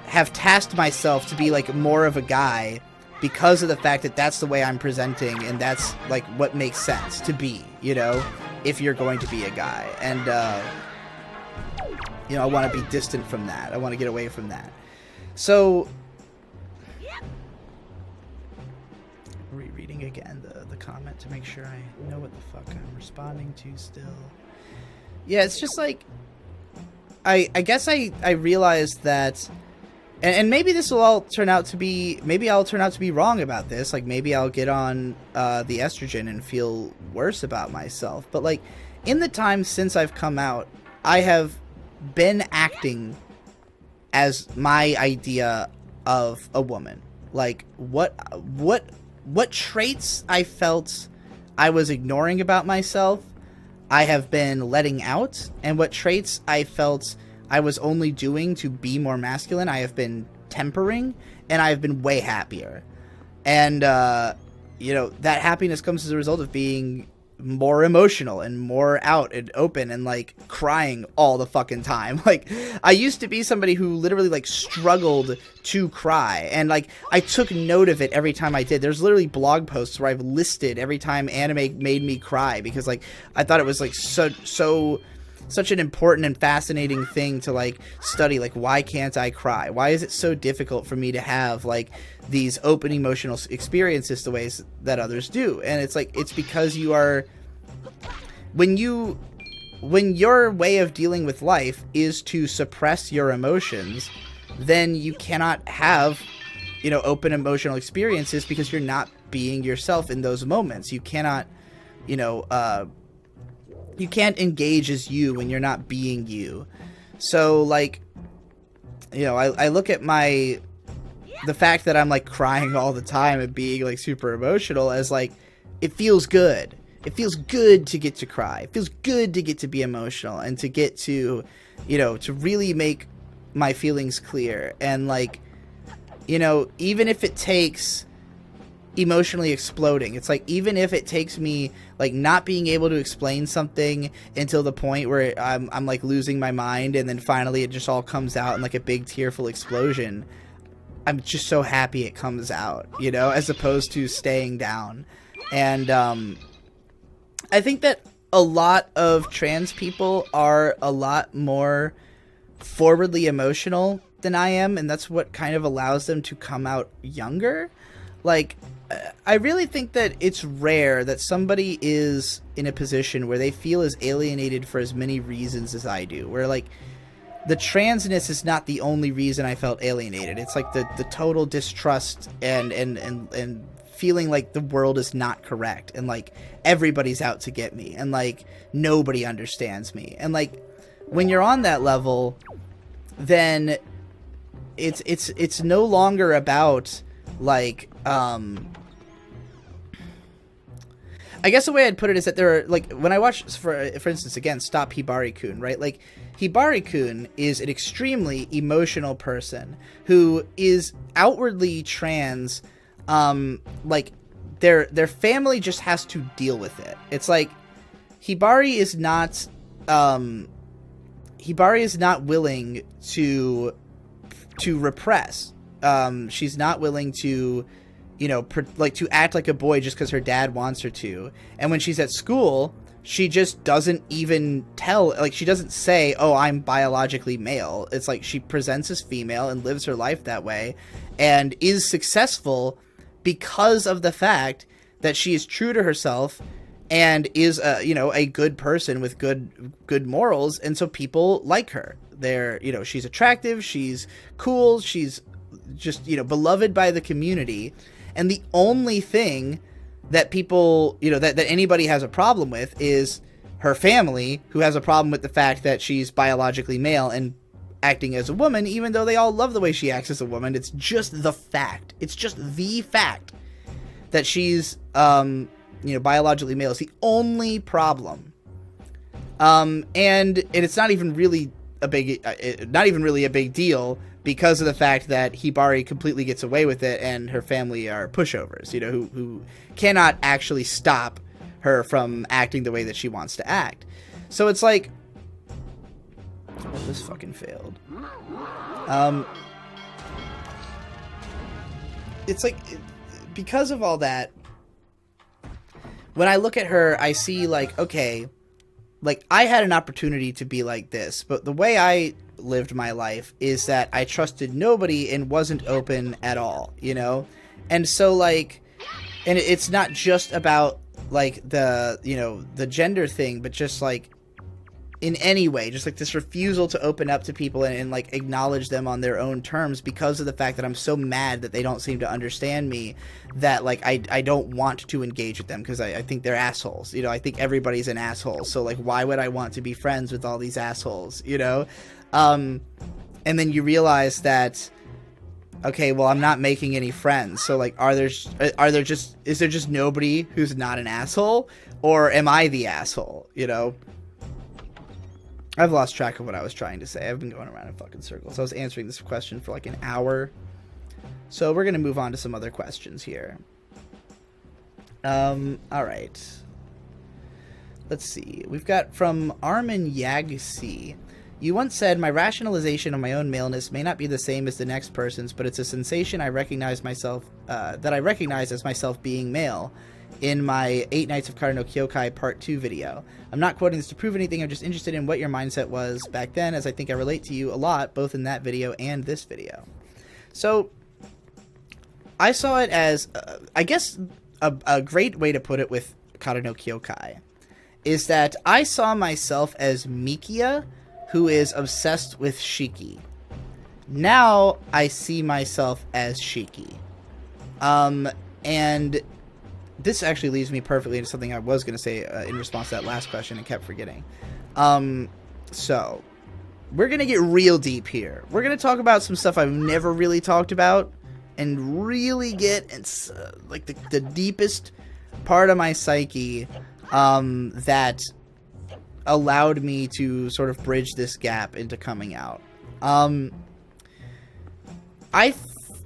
have tasked myself to be like more of a guy because of the fact that that's the way I'm presenting, and that's like what makes sense to be, you know, if you're going to be a guy. And, I want to be distant from that. I want to get away from that. So, rereading again the comment to make sure I know what the fuck I'm responding to still. Yeah, it's just like, I guess I realized that, and maybe this will all turn out to be, maybe I'll turn out to be wrong about this. Like, maybe I'll get on the estrogen and feel worse about myself. But, like, in the time since I've come out, I have been acting as my idea of a woman. Like, what traits I felt I was ignoring about myself, I have been letting out, and what traits I felt I was only doing to be more masculine, I have been tempering, and I have been way happier. And, that happiness comes as a result of being more emotional and more out and open and, like, crying all the fucking time. Like, I used to be somebody who literally, like, struggled to cry, and, like, I took note of it every time I did. There's literally blog posts where I've listed every time anime made me cry, because, like, I thought it was, like, such an important and fascinating thing to, like, study. Like, why can't I cry? Why is it so difficult for me to have, like, these open emotional experiences the ways that others do? And it's like, it's because you are, when your way of dealing with life is to suppress your emotions, then you cannot have, open emotional experiences, because you're not being yourself in those moments. You cannot, you can't engage as you when you're not being you. So, like, I look at the fact that I'm, like, crying all the time and being, like, super emotional as, like, it feels good. It feels good to get to cry. It feels good to get to be emotional and to get to, to really make my feelings clear. And, like, even if it takes emotionally exploding, it's like, even if it takes me, like, not being able to explain something until the point where I'm like losing my mind, and then finally it just all comes out in, like, a big tearful explosion, I'm just so happy it comes out, as opposed to staying down. And I think that a lot of trans people are a lot more forwardly emotional than I am, and that's what kind of allows them to come out younger. Like, I really think that it's rare that somebody is in a position where they feel as alienated for as many reasons as I do, where, like, the transness is not the only reason I felt alienated. It's like the total distrust and feeling like the world is not correct, and, like, everybody's out to get me, and, like, nobody understands me. And, like, when you're on that level, then it's no longer about, like, I guess the way I'd put it is that there are, like, when I watch, for instance, again, Stop Hibari-kun, right? Like, Hibari-kun is an extremely emotional person who is outwardly trans. Like, their family just has to deal with it. It's like, Hibari is not willing to repress. She's not willing to, to act like a boy just because her dad wants her to. And when she's at school, she just doesn't even she doesn't say, oh, I'm biologically male. It's like she presents as female and lives her life that way and is successful because of the fact that she is true to herself and is a good person with good morals. And so people like her. She's attractive, she's cool, she's just, beloved by the community. And the only thing that people, that anybody has a problem with is her family, who has a problem with the fact that she's biologically male and acting as a woman, even though they all love the way she acts as a woman. It's just the fact. It's just the fact that she's, biologically male is the only problem. And it's not even really a big deal because of the fact that Hibari completely gets away with it, and her family are pushovers, you know, who cannot actually stop her from acting the way that she wants to act. So it's like, oh, this fucking failed. It's like, because of all that, when I look at her, I see like, okay, like I had an opportunity to be like this, but the way I lived my life is that I trusted nobody and wasn't open at all, you know? And so like, and it's not just about like the, you know, the gender thing, but just like in any way, just like this refusal to open up to people and like acknowledge them on their own terms because of the fact that I'm so mad that they don't seem to understand me, that like I don't want to engage with them because I think they're assholes. You know, I think everybody's an asshole. So like, why would I want to be friends with all these assholes, you know? And then you realize that, okay, well, I'm not making any friends. So like, is there just nobody who's not an asshole, or am I the asshole, you know? I've lost track of what I was trying to say. I've been going around in fucking circles. I was answering this question for like an hour. So we're going to move on to some other questions here. Alright. Let's see. We've got from Armin Yagsi. You once said, my rationalization of my own maleness may not be the same as the next person's, but it's a sensation I recognize myself, that I recognize as myself being male in my 8 Nights of Kara no Kyokai Part 2 video. I'm not quoting this to prove anything, I'm just interested in what your mindset was back then, as I think I relate to you a lot, both in that video and this video. So, I saw it as, I guess, a great way to put it with Kara no Kyokai is that I saw myself as Mikia, who is obsessed with Shiki. Now, I see myself as Shiki. And this actually leads me perfectly into something I was going to say in response to that last question and kept forgetting. So, we're going to get real deep here. We're going to talk about some stuff I've never really talked about and really get like the deepest part of my psyche that allowed me to sort of bridge this gap into coming out.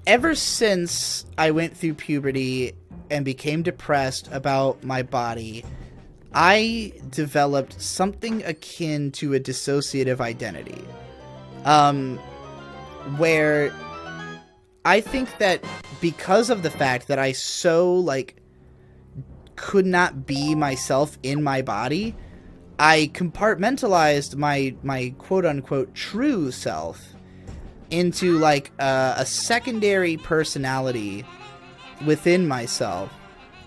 Ever since I went through puberty and became depressed about my body, I developed something akin to a dissociative identity. Where I think that because of the fact that I so, like, could not be myself in my body, I compartmentalized my quote-unquote true self into, like, a secondary personality within myself,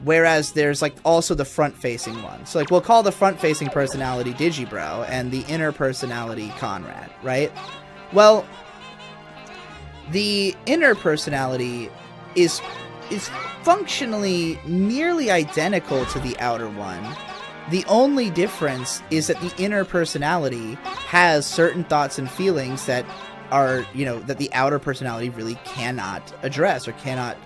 whereas there's like also the front-facing one. So like we'll call the front-facing personality Digibro and the inner personality Conrad, right? Well, the inner personality is functionally nearly identical to the outer one. The only difference is that the inner personality has certain thoughts and feelings that are, you know, that the outer personality really cannot address or cannot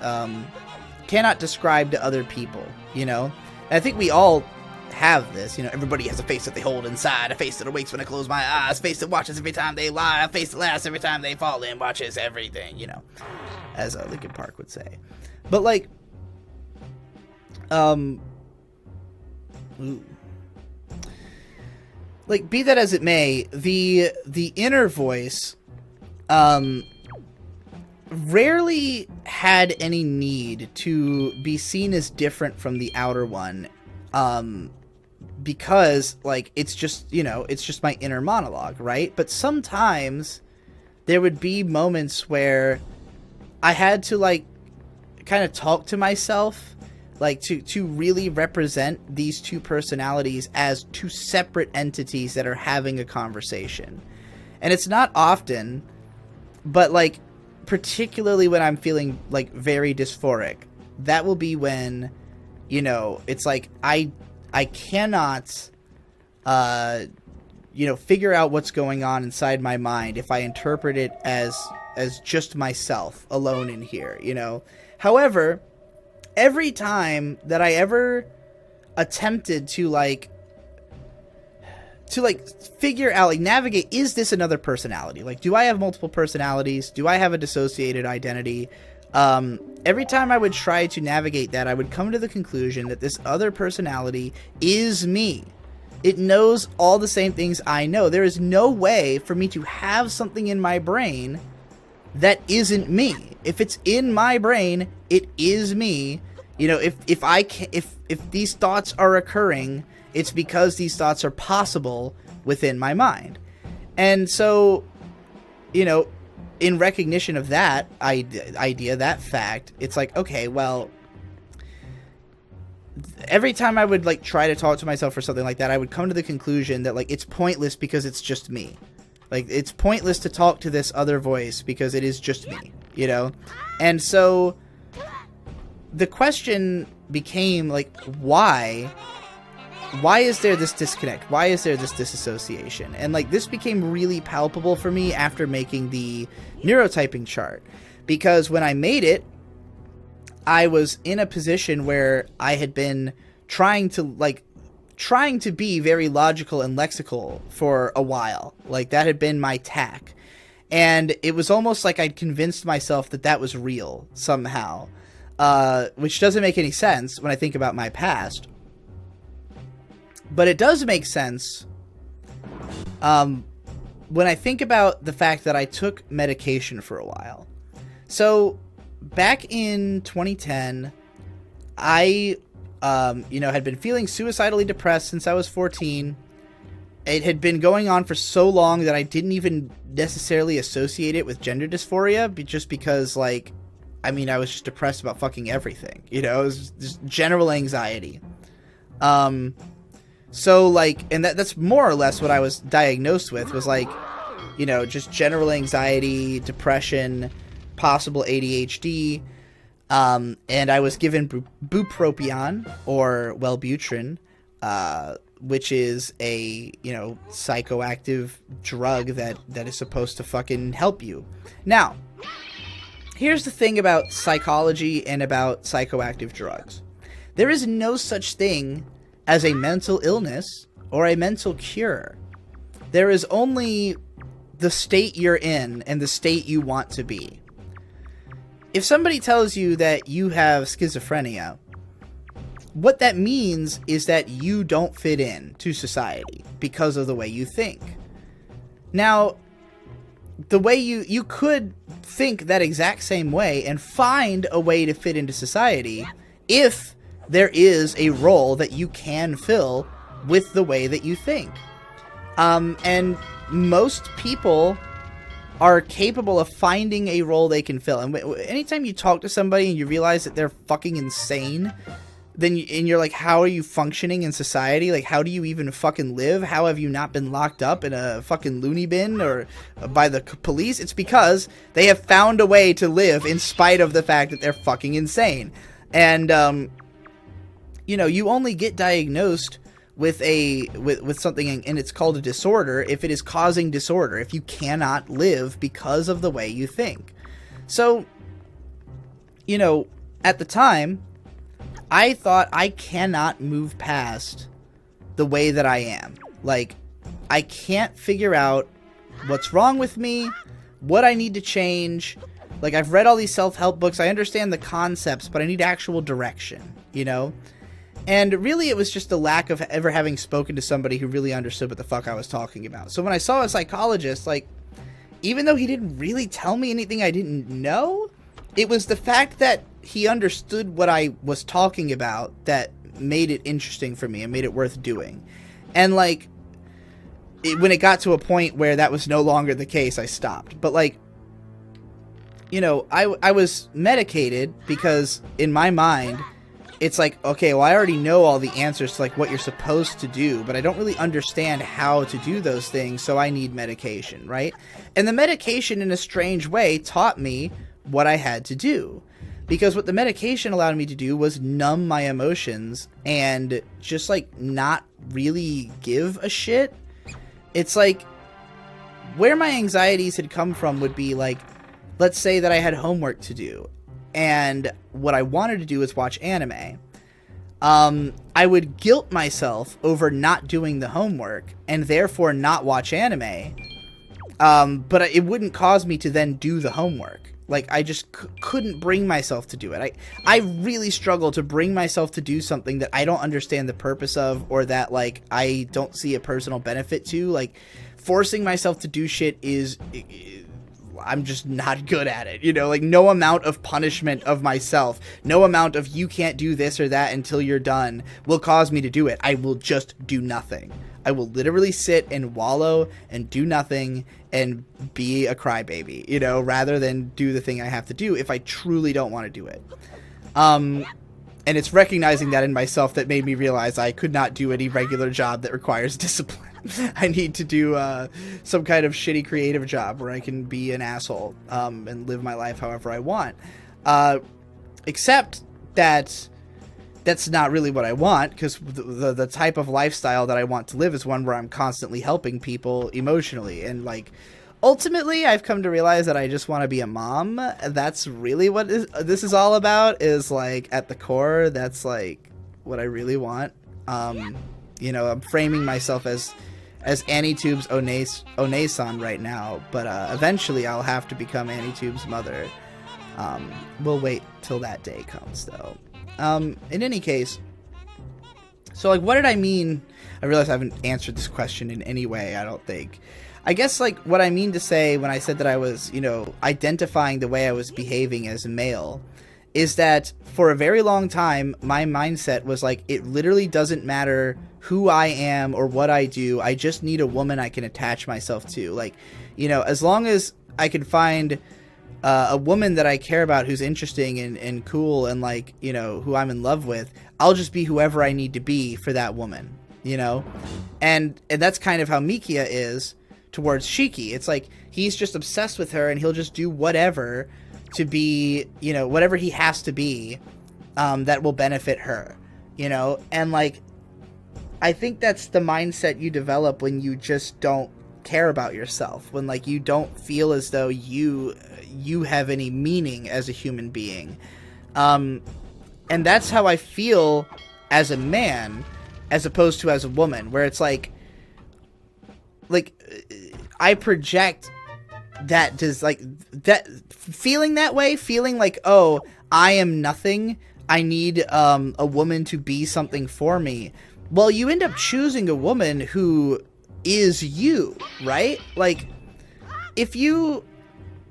describe to other people, you know? And I think we all have this, you know, everybody has a face that they hold inside, a face that awakes when I close my eyes, a face that watches every time they lie, a face that laughs every time they fall in, watches everything, you know, as Linkin Park would say. But, like, like, be that as it may, the inner voice, rarely had any need to be seen as different from the outer one, because, like, it's just, you know, it's just my inner monologue, right? But sometimes there would be moments where I had to, like, kind of talk to myself, like, to really represent these two personalities as two separate entities that are having a conversation. And it's not often, but, like, particularly when I'm feeling, like, very dysphoric, that will be when, you know, it's like I cannot, you know, figure out what's going on inside my mind if I interpret it as just myself alone in here, you know. However, every time that I ever attempted to, like, like figure out, like navigate, is this another personality? Like, do I have multiple personalities? Do I have a dissociated identity? Every time I would try to navigate that, I would come to the conclusion that this other personality is me. It knows all the same things I know. There is no way for me to have something in my brain that isn't me. If it's in my brain, it is me. You know, if these thoughts are occurring, it's because these thoughts are possible within my mind. And so, you know, in recognition of that idea, that fact, it's like, okay, well, every time I would like try to talk to myself or something like that, I would come to the conclusion that like it's pointless because it's just me. Like, it's pointless to talk to this other voice because it is just me, you know? And so the question became like, why is there this disconnect? Why is there this disassociation? And like, this became really palpable for me after making the neurotyping chart, because when I made it, I was in a position where I had been trying to be very logical and lexical for a while. Like, that had been my tack. And it was almost like I'd convinced myself that that was real somehow, which doesn't make any sense when I think about my past. But it does make sense when I think about the fact that I took medication for a while. So back in 2010, I had been feeling suicidally depressed since I was 14. It had been going on for so long that I didn't even necessarily associate it with gender dysphoria, just because, like, I mean, I was just depressed about fucking everything. You know, it was just general anxiety. So, like, and that's more or less what I was diagnosed with, was, like, you know, just general anxiety, depression, possible ADHD, and I was given bupropion, or Wellbutrin, which is a, you know, psychoactive drug that is supposed to fucking help you. Now, here's the thing about psychology and about psychoactive drugs. There is no such thing as a mental illness or a mental cure. There is only the state you're in and the state you want to be. If somebody tells you that you have schizophrenia, what that means is that you don't fit in to society because of the way you think. Now, the way you could think that exact same way and find a way to fit into society if there is a role that you can fill with the way that you think. And most people are capable of finding a role they can fill. And anytime you talk to somebody and you realize that they're fucking insane, and you're like, how are you functioning in society? Like, how do you even fucking live? How have you not been locked up in a fucking loony bin or by the police? It's because they have found a way to live in spite of the fact that they're fucking insane. And, you know, you only get diagnosed with something, and it's called a disorder, if it is causing disorder, if you cannot live because of the way you think. So, you know, at the time, I thought, I cannot move past the way that I am. Like, I can't figure out what's wrong with me, what I need to change. Like, I've read all these self-help books, I understand the concepts, but I need actual direction, you know? And really, it was just the lack of ever having spoken to somebody who really understood what the fuck I was talking about. So when I saw a psychologist, like, even though he didn't really tell me anything I didn't know, it was the fact that he understood what I was talking about that made it interesting for me and made it worth doing. And, like, when it got to a point where that was no longer the case, I stopped. But, like, you know, I was medicated because, in my mind, it's like, okay, well, I already know all the answers to, like, what you're supposed to do, but I don't really understand how to do those things, so I need medication, right? And the medication, in a strange way, taught me what I had to do. Because what the medication allowed me to do was numb my emotions and just, like, not really give a shit. It's like, where my anxieties had come from would be, like, let's say that I had homework to do, and what I wanted to do was watch anime. I would guilt myself over not doing the homework and therefore not watch anime. But it wouldn't cause me to then do the homework. Like, I just couldn't bring myself to do it. I really struggle to bring myself to do something that I don't understand the purpose of, or that, like, I don't see a personal benefit to. Like, forcing myself to do shit is... I'm just not good at it, you know, like, no amount of punishment of myself, no amount of you can't do this or that until you're done will cause me to do it. I will just do nothing. I will literally sit and wallow and do nothing and be a crybaby, you know, rather than do the thing I have to do if I truly don't want to do it. And it's recognizing that in myself that made me realize I could not do any regular job that requires discipline. I need to do some kind of shitty creative job where I can be an asshole and live my life however I want. Except that that's not really what I want, because the type of lifestyle that I want to live is one where I'm constantly helping people emotionally. And, like, ultimately, I've come to realize that I just want to be a mom. That's really what this is all about, is, like, at the core, that's, like, what I really want. You know, I'm framing myself as AniTube's One-san right now, but eventually I'll have to become AniTube's mother. We'll wait till that day comes, though. In any case, so, like, what did I mean? I realize I haven't answered this question in any way, I don't think. I guess, like, what I mean to say when I said that I was, you know, identifying the way I was behaving as a male is that for a very long time, my mindset was, like, it literally doesn't matter who I am or what I do. I just need a woman I can attach myself to. Like, you know, as long as I can find a woman that I care about who's interesting and cool and, like, you know, who I'm in love with, I'll just be whoever I need to be for that woman, you know? And that's kind of how Mikia is towards Shiki. It's like, he's just obsessed with her and he'll just do whatever to be, you know, whatever he has to be that will benefit her, you know? And, like, I think that's the mindset you develop when you just don't care about yourself, when, like, you don't feel as though you have any meaning as a human being. And that's how I feel as a man as opposed to as a woman, where it's like I project that does, like, that feeling that way, feeling like, oh, I am nothing, I need a woman to be something for me. Well, you end up choosing a woman who is you, right? Like, if you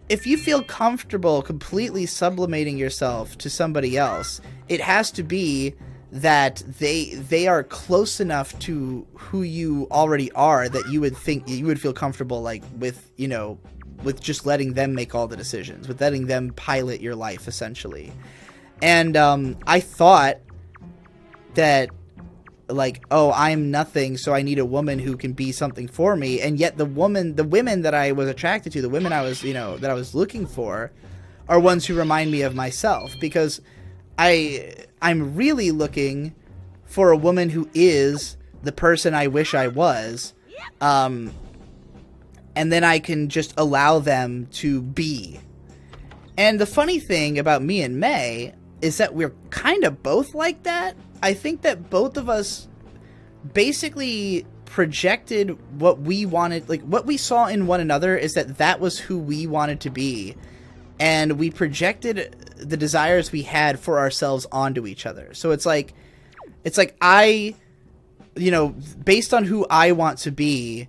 feel comfortable completely sublimating yourself to somebody else, it has to be that they are close enough to who you already are that you would think you would feel comfortable, like, with, you know, with just letting them make all the decisions, with letting them pilot your life, essentially. And I thought that, like, oh, I'm nothing, so I need a woman who can be something for me. And yet the women that I was attracted to, the women I was, you know, that I was looking for, are ones who remind me of myself, because I'm really looking for a woman who is the person I wish I was, and then I can just allow them to be. And the funny thing about me and May is that we're kind of both like that. I think that both of us basically projected what we wanted, like, what we saw in one another is that was who we wanted to be. And we projected the desires we had for ourselves onto each other. So it's like I, you know, based on who I want to be,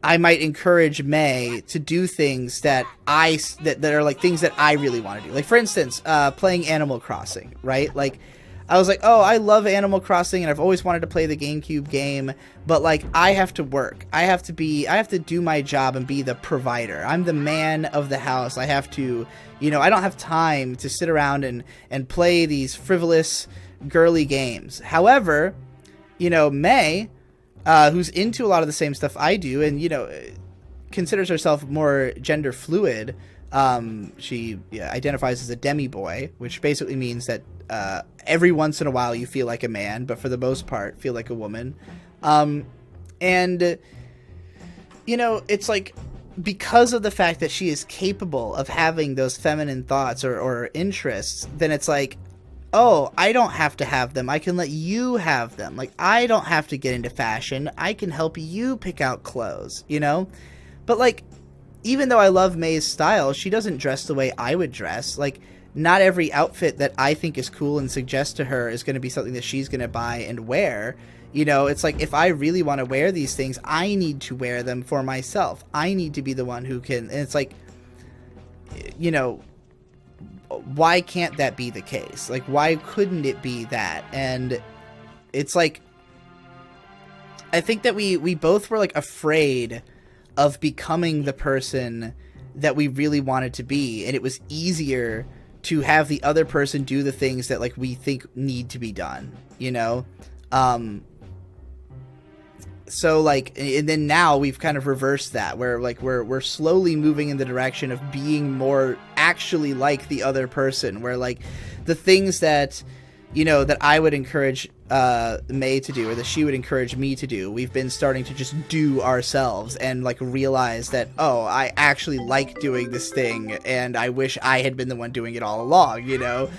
I might encourage May to do things that are like things that I really want to do. Like, for instance, playing Animal Crossing, right? Like, I was like, oh, I love Animal Crossing and I've always wanted to play the GameCube game, but, like, I have to work. I have to do my job and be the provider. I'm the man of the house. I have to, you know, I don't have time to sit around and play these frivolous, girly games. However, you know, May, who's into a lot of the same stuff I do and, you know, considers herself more gender fluid, she identifies as a demi-boy, which basically means that every once in a while you feel like a man, but for the most part feel like a woman. And, you know, it's like, because of the fact that she is capable of having those feminine thoughts or interests, then it's like, oh, I don't have to have them. I can let you have them. Like, I don't have to get into fashion. I can help you pick out clothes, you know? But, like, even though I love May's style, she doesn't dress the way I would dress. Like, not every outfit that I think is cool and suggest to her is going to be something that she's going to buy and wear. You know, it's like, if I really want to wear these things, I need to wear them for myself. I need to be the one who can, and it's like, you know, why can't that be the case? Like, why couldn't it be that? And it's like, I think that we both were, like, afraid of becoming the person that we really wanted to be, and it was easier to have the other person do the things that, like, we think need to be done, you know? So, like, and then now we've kind of reversed that, where, like, we're slowly moving in the direction of being more actually like the other person, where, like, the things that, you know, that I would encourage May to do, or that she would encourage me to do, we've been starting to just do ourselves, and, like, realize that, oh, I actually like doing this thing, and I wish I had been the one doing it all along, you know?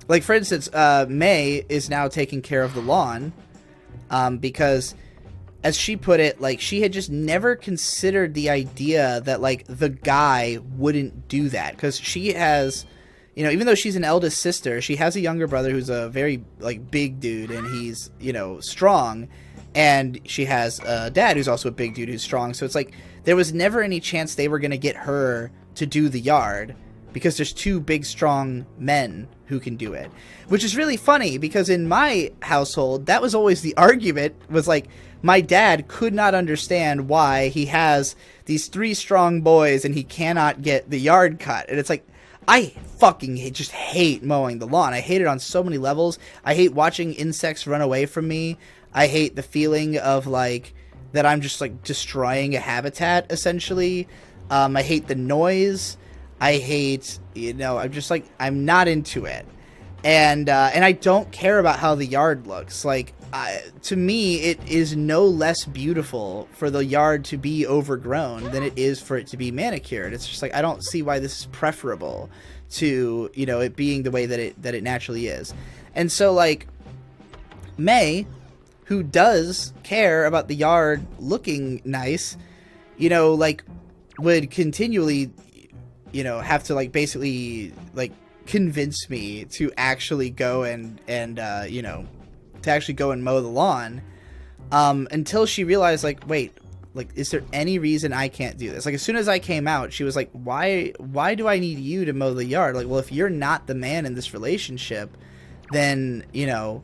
Like, for instance, May is now taking care of the lawn, because, as she put it, like, she had just never considered the idea that, like, the guy wouldn't do that, because she has, you know, even though she's an eldest sister, she has a younger brother who's a very, like, big dude, and he's, you know, strong, and she has a dad who's also a big dude who's strong, so it's like, there was never any chance they were going to get her to do the yard, because there's two big, strong men who can do it. Which is really funny, because in my household, that was always the argument, was like, my dad could not understand why he has these 3 strong boys and he cannot get the yard cut. And it's like, I fucking just hate mowing the lawn. I hate it on so many levels. I hate watching insects run away from me. I hate the feeling of, like, that I'm just, like, destroying a habitat, essentially. I hate the noise. I hate, you know, I'm just, like, I'm not into it. And I don't care about how the yard looks. Like, to me, it is no less beautiful for the yard to be overgrown than it is for it to be manicured. It's just like, I don't see why this is preferable to, you know, it being the way that it naturally is. And so, like, May, who does care about the yard looking nice, you know, like, would continually, you know, have to, like, basically, like, convince me to actually go and you know, to actually go and mow the lawn, until she realized, like, wait, like, is there any reason I can't do this? Like, as soon as I came out, she was like, why do I need you to mow the yard? Like, well, if you're not the man in this relationship, then, you know,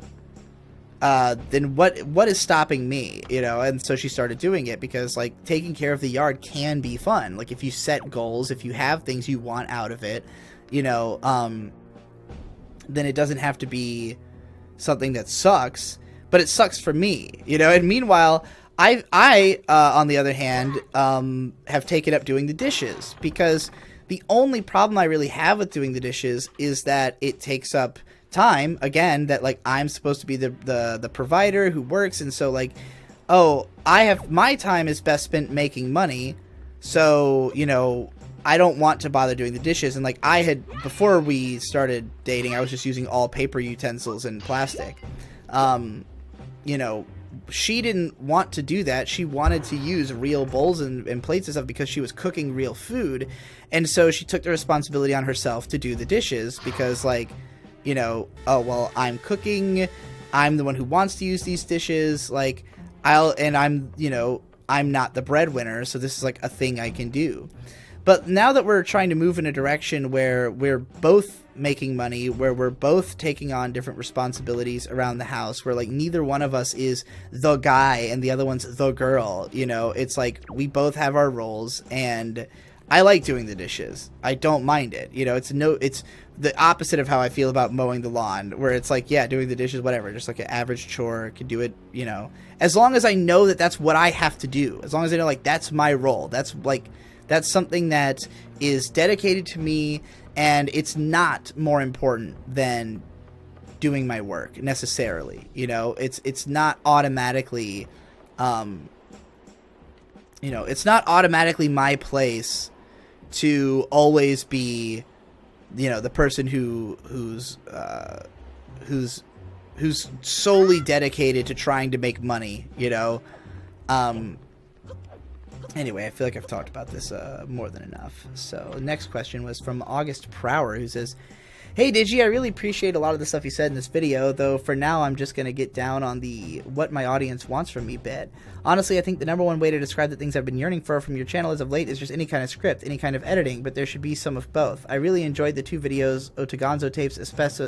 then what is stopping me, you know? And so she started doing it, because, like, taking care of the yard can be fun. Like, if you set goals, if you have things you want out of it, you know, then it doesn't have to be something that sucks, but it sucks for me, you know? And meanwhile, I on the other hand, have taken up doing the dishes, because the only problem I really have with doing the dishes is that it takes up time, again, that, like, I'm supposed to be the provider who works, and so, like, oh, my time is best spent making money, so, you know, I don't want to bother doing the dishes. And, like, before we started dating, I was just using all paper utensils and plastic. You know, she didn't want to do that. She wanted to use real bowls and plates and stuff, because she was cooking real food. And so she took the responsibility on herself to do the dishes, because, like, you know, oh, well, I'm cooking, I'm the one who wants to use these dishes, like, I'm, you know, I'm not the breadwinner, so this is, like, a thing I can do. But now that we're trying to move in a direction where we're both making money, where we're both taking on different responsibilities around the house, where, like, neither one of us is the guy and the other one's the girl, you know, it's like, we both have our roles, and I like doing the dishes. I don't mind it. You know, it's the opposite of how I feel about mowing the lawn, where it's like, yeah, doing the dishes, whatever, just like an average chore, could do it, you know, as long as I know that that's what I have to do, as long as I know, like, that's my role, that's something that is dedicated to me, and it's not more important than doing my work necessarily. You know, it's not automatically, you know, it's not automatically my place to always be you know, the person who's solely dedicated to trying to make money, you know. Anyway, I feel like I've talked about this more than enough. So the next question was from August Prower, who says, "Hey Digi, I really appreciate a lot of the stuff you said in this video, though for now I'm just going to get down on the what my audience wants from me bit. Honestly, I think the number one way to describe the things I've been yearning for from your channel as of late is just any kind of script, any kind of editing, but there should be some of both. I really enjoyed the 2 videos, Otagonzo tapes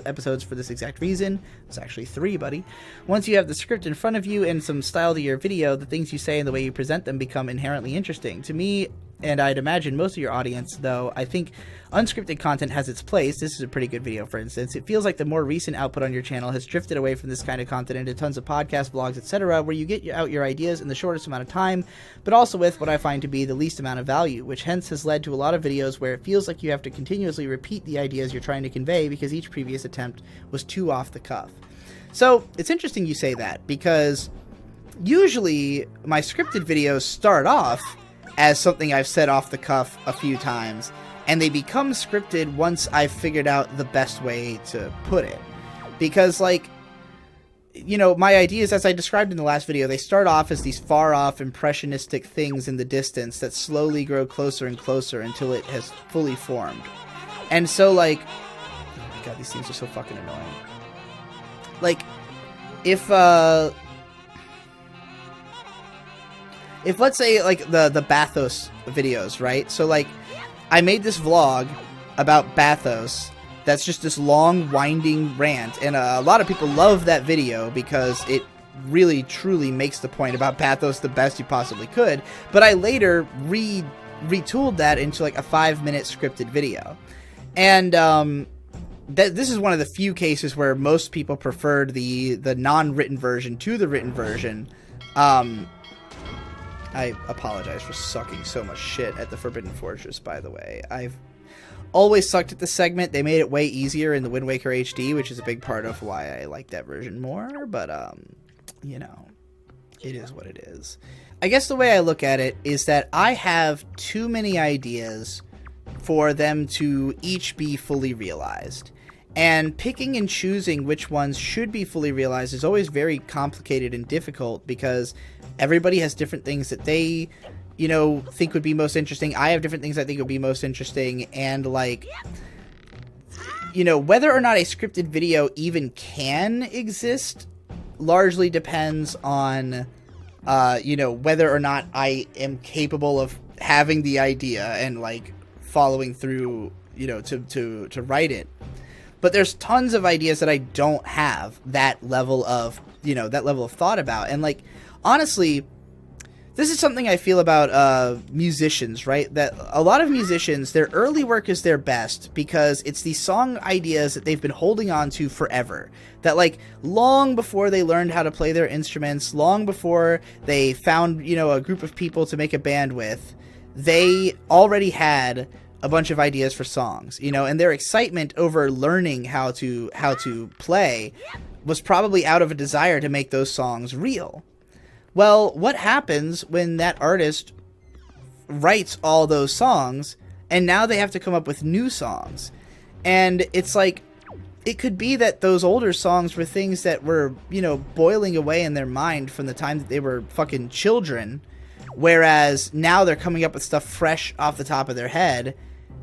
episodes for this exact reason." It's actually 3, buddy. "Once you have the script in front of you and some style to your video, the things you say and the way you present them become inherently interesting. To me, and I'd imagine most of your audience, though, I think unscripted content has its place. This is a pretty good video, for instance. It feels like the more recent output on your channel has drifted away from this kind of content into tons of podcasts, vlogs, etc., where you get out your ideas in the shortest amount of time, but also with what I find to be the least amount of value, which hence has led to a lot of videos where it feels like you have to continuously repeat the ideas you're trying to convey because each previous attempt was too off the cuff." So, it's interesting you say that, because usually my scripted videos start off as something I've said off the cuff a few times, and they become scripted once I've figured out the best way to put it. Because, like, you know, my ideas, as I described in the last video, they start off as these far-off impressionistic things in the distance that slowly grow closer and closer until it has fully formed. And so, like, oh my god, these things are so fucking annoying. Like, if let's say, like, the Bathos videos, right? So, like, I made this vlog about Bathos that's just this long, winding rant, and a lot of people love that video because it really, truly makes the point about Bathos the best you possibly could, but I later retooled that into, like, a 5-minute scripted video. And, this is one of the few cases where most people preferred the non-written version to the written version. I apologize for sucking so much shit at the Forbidden Fortress, by the way. I've always sucked at this segment. They made it way easier in the Wind Waker HD, which is a big part of why I like that version more, but, you know, it is what it is. I guess the way I look at it is that I have too many ideas for them to each be fully realized. And picking and choosing which ones should be fully realized is always very complicated and difficult because everybody has different things that they, you know, think would be most interesting. I have different things I think would be most interesting. And, like, you know, whether or not a scripted video even can exist largely depends on, you know, whether or not I am capable of having the idea and, like, following through, you know, to write it. But there's tons of ideas that I don't have that level of, you know, that level of thought about. And, like, honestly, this is something I feel about musicians, right? That a lot of musicians, their early work is their best because it's these song ideas that they've been holding on to forever. That, like, long before they learned how to play their instruments, long before they found, you know, a group of people to make a band with, they already had a bunch of ideas for songs, you know, and their excitement over learning how to play was probably out of a desire to make those songs real. Well, what happens when that artist writes all those songs and now they have to come up with new songs? And it's like, it could be that those older songs were things that were, you know, boiling away in their mind from the time that they were fucking children, whereas now they're coming up with stuff fresh off the top of their head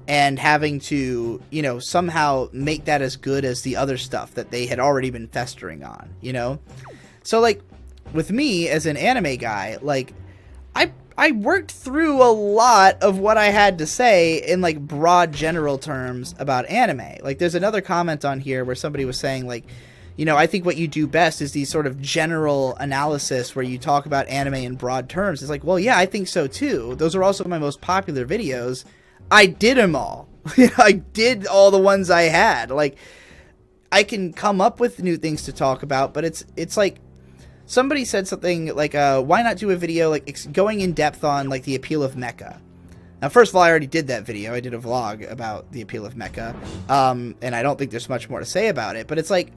and having to, you know, somehow make that as good as the other stuff that they had already been festering on, you know? So, like, with me as an anime guy, like, I worked through a lot of what I had to say in, like, broad general terms about anime. Like, there's another comment on here where somebody was saying, like, you know, I think what you do best is these sort of general analysis where you talk about anime in broad terms. It's like, well, yeah, I think so too. Those are also my most popular videos. I did them all. I did all the ones I had. Like, I can come up with new things to talk about, but it's like, somebody said something like, why not do a video, like, going in depth on, like, the appeal of mecha? Now, first of all, I already did that video. I did a vlog about the appeal of mecha, and I don't think there's much more to say about it, but it's like,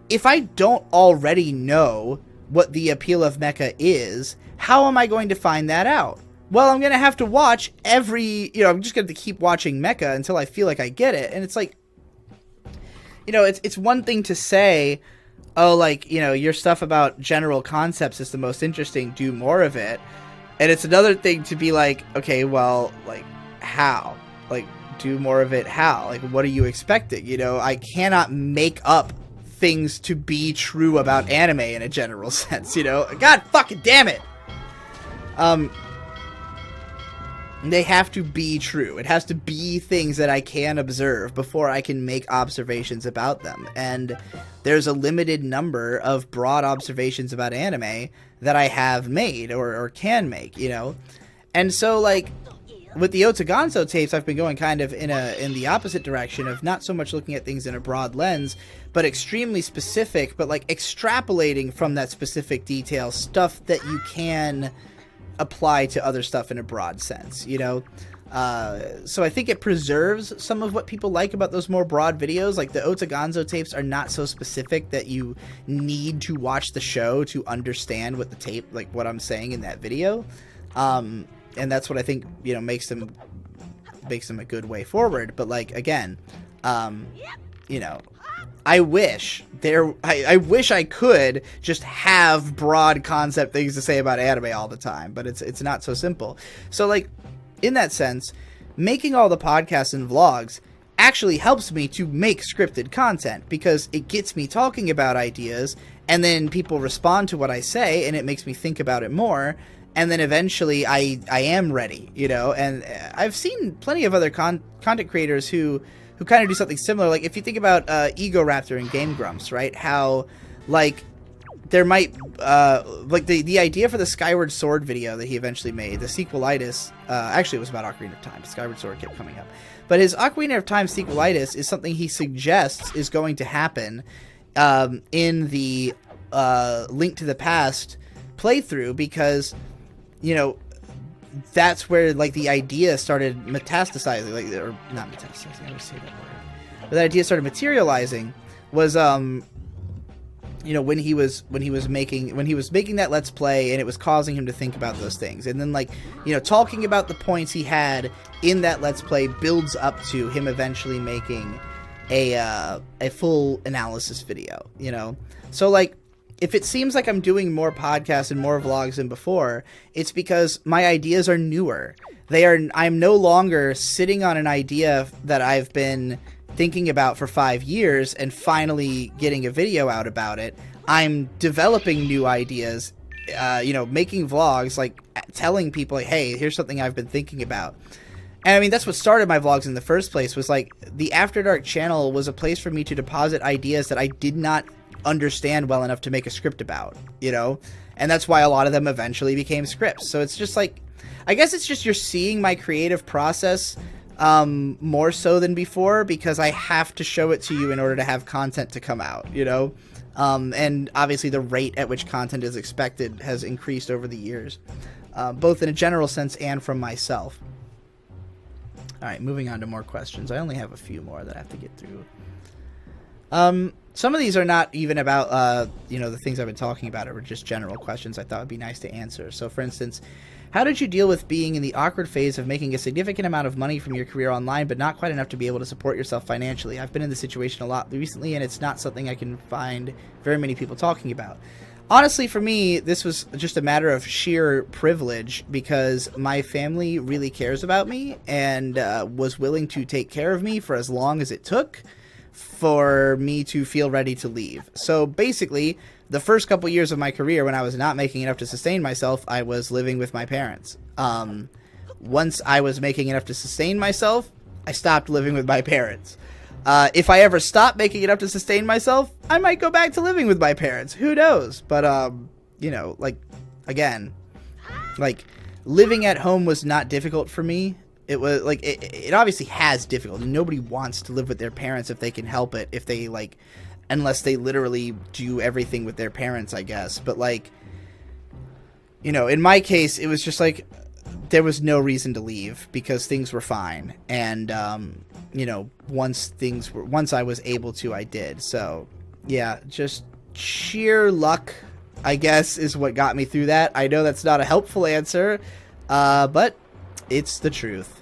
if I don't already know what the appeal of mecha is, how am I going to find that out? Well, I'm going to have to watch every, you know, I'm just going to keep watching mecha until I feel like I get it. And it's like, you know, it's one thing to say, oh, like, you know, your stuff about general concepts is the most interesting, do more of it. And it's another thing to be like, okay, well, like, how? Like, do more of it how? Like, what are you expecting? You know, I cannot make up things to be true about anime in a general sense, you know? God fucking damn it! They have to be true. It has to be things that I can observe before I can make observations about them. And there's a limited number of broad observations about anime that I have made or can make, you know? And so, like, with the Otagonzo tapes, I've been going kind of in the opposite direction of not so much looking at things in a broad lens, but extremely specific, but, like, extrapolating from that specific detail stuff that you can apply to other stuff in a broad sense, you know? So I think it preserves some of what people like about those more broad videos. Like, the Otagonzo tapes are not so specific that you need to watch the show to understand what the tape, like, what I'm saying in that video. And that's what I think, you know, makes them a good way forward. But, like, again, you know, I wish I could just have broad concept things to say about anime all the time, but it's not so simple. So, like, in that sense, making all the podcasts and vlogs actually helps me to make scripted content, because it gets me talking about ideas, and then people respond to what I say, and it makes me think about it more. And then eventually I am ready, you know? And I've seen plenty of other content creators who kind of do something similar. Like, if you think about Ego Raptor and Game Grumps, right? How, like, there might, like, the idea for the Skyward Sword video that he eventually made, the sequelitis, actually it was about Ocarina of Time. Skyward Sword kept coming up. But his Ocarina of Time sequelitis is something he suggests is going to happen in the Link to the Past playthrough, because, you know, that's where, like, the idea started metastasizing, like, or not metastasizing, I always say that word, but the idea started materializing was, you know, when he was making that Let's Play, and it was causing him to think about those things, and then, like, you know, talking about the points he had in that Let's Play builds up to him eventually making a full analysis video, you know? So, like, if it seems like I'm doing more podcasts and more vlogs than before, it's because my ideas are newer. I'm no longer sitting on an idea that I've been thinking about for 5 years and finally getting a video out about it. I'm developing new ideas, you know, making vlogs, like, telling people, like, hey, here's something I've been thinking about. And I mean, that's what started my vlogs in the first place, was, like, the After Dark channel was a place for me to deposit ideas that I did not understand well enough to make a script about, you know? And that's why a lot of them eventually became scripts. So it's just, like, I guess it's just you're seeing my creative process more so than before, because I have to show it to you in order to have content to come out, you know? And obviously the rate at which content is expected has increased over the years, both in a general sense and from myself. All right, moving on to more questions. I only have a few more that I have to get through. Some of these are not even about, you know, the things I've been talking about, or just general questions I thought would be nice to answer. So, for instance, how did you deal with being in the awkward phase of making a significant amount of money from your career online, but not quite enough to be able to support yourself financially? I've been in this situation a lot recently, and it's not something I can find very many people talking about. Honestly, for me, this was just a matter of sheer privilege, because my family really cares about me and was willing to take care of me for as long as it took for me to feel ready to leave. So basically, the first couple years of my career, when I was not making enough to sustain myself, I was living with my parents. Once I was making enough to sustain myself, I stopped living with my parents. If I ever stop making enough to sustain myself, I might go back to living with my parents. Who knows? But, you know, like, again, like, living at home was not difficult for me. It was, like, it obviously has difficulty. Nobody wants to live with their parents if they can help it, if they, like, unless they literally do everything with their parents, I guess. But, like, you know, in my case, it was just, like, there was no reason to leave, because things were fine. And, you know, once I was able to, I did. So, yeah, just sheer luck, I guess, is what got me through that. I know that's not a helpful answer, but it's the truth,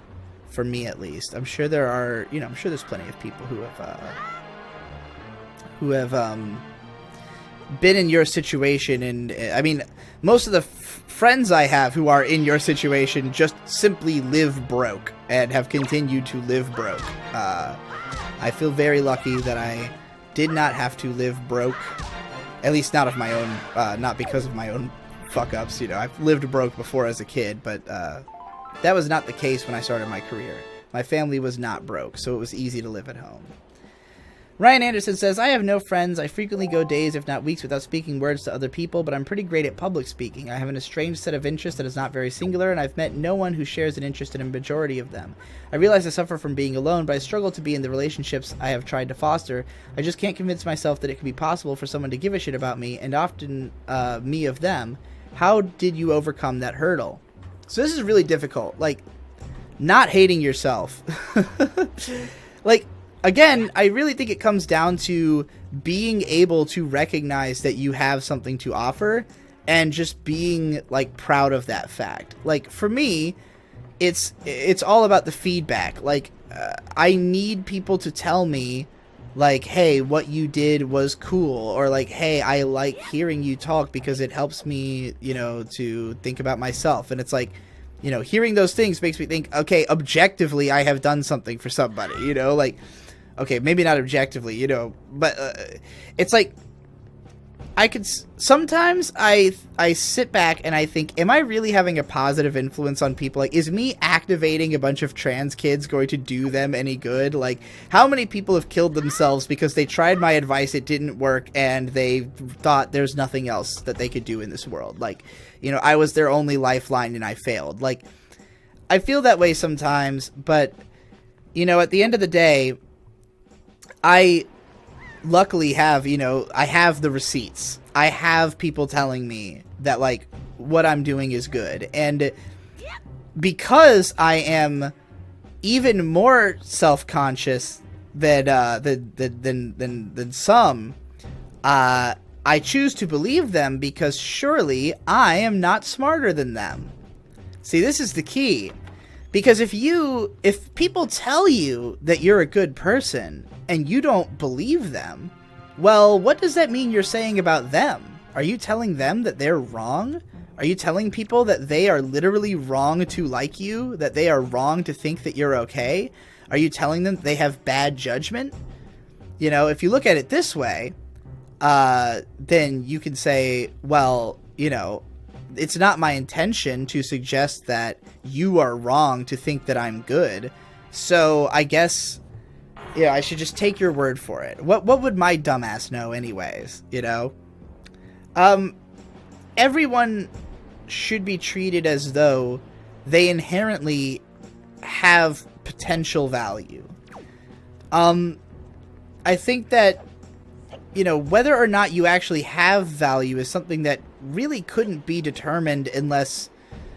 for me at least. I'm sure there are, you know, I'm sure there's plenty of people who have who have been in your situation, and I mean, most of the friends I have who are in your situation just simply live broke and have continued to live broke. I feel very lucky that I did not have to live broke, at least not of my own, not because of my own fuck-ups. You know, I've lived broke before as a kid, but that was not the case when I started my career. My family was not broke, so it was easy to live at home. Ryan Anderson says, I have no friends. I frequently go days, if not weeks, without speaking words to other people, but I'm pretty great at public speaking. I have an estranged set of interests that is not very singular, and I've met no one who shares an interest in a majority of them. I realize I suffer from being alone, but I struggle to be in the relationships I have tried to foster. I just can't convince myself that it could be possible for someone to give a shit about me, and often me of them. How did you overcome that hurdle? So this is really difficult. Like, not hating yourself. Like, again, I really think it comes down to being able to recognize that you have something to offer and just being, like, proud of that fact. Like, for me, it's all about the feedback. Like, I need people to tell me, like, hey, what you did was cool, or like, hey, I like hearing you talk because it helps me, you know, to think about myself. And it's like, you know, hearing those things makes me think, okay, objectively, I have done something for somebody, you know, like, okay, maybe not objectively, you know, but it's like, I could, sometimes I sit back and I think, am I really having a positive influence on people? Like, is me activating a bunch of trans kids going to do them any good? Like, how many people have killed themselves because they tried my advice, it didn't work, and they thought there's nothing else that they could do in this world? Like, you know, I was their only lifeline and I failed. Like, I feel that way sometimes, but, you know, at the end of the day, I luckily have, you know, I have the receipts. I have people telling me that, like, what I'm doing is good. And because I am even more self-conscious than some, I choose to believe them because surely I am not smarter than them. See, this is the key. Because if people tell you that you're a good person and you don't believe them, well, what does that mean you're saying about them? Are you telling them that they're wrong? Are you telling people that they are literally wrong to like you? That they are wrong to think that you're okay? Are you telling them they have bad judgment? You know, if you look at it this way, then you can say, well, you know, it's not my intention to suggest that you are wrong to think that I'm good. So I guess, yeah, I should just take your word for it. What would my dumbass know anyways, you know? Everyone should be treated as though they inherently have potential value. I think that, you know, whether or not you actually have value is something that really couldn't be determined unless,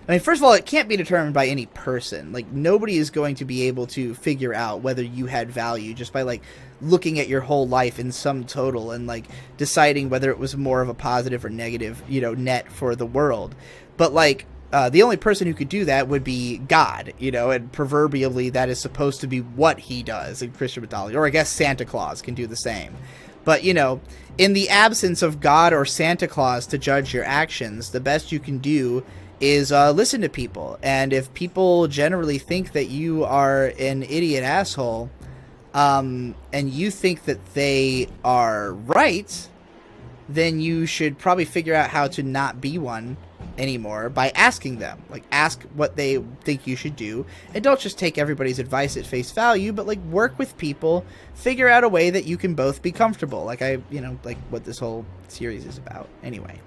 I mean, first of all, it can't be determined by any person. Like, nobody is going to be able to figure out whether you had value just by, like, looking at your whole life in sum total and, like, deciding whether it was more of a positive or negative, you know, net for the world. But, like, the only person who could do that would be God, you know, and proverbially that is supposed to be what he does in Christian mythology. Or I guess Santa Claus can do the same. But, you know, in the absence of God or Santa Claus to judge your actions, the best you can do is listen to people. And if people generally think that you are an idiot asshole, and you think that they are right, then you should probably figure out how to not be one anymore by asking them. Like, ask what they think you should do, and don't just take everybody's advice at face value, but, like, work with people, figure out a way that you can both be comfortable. Like, you know, like what this whole series is about. Anyway.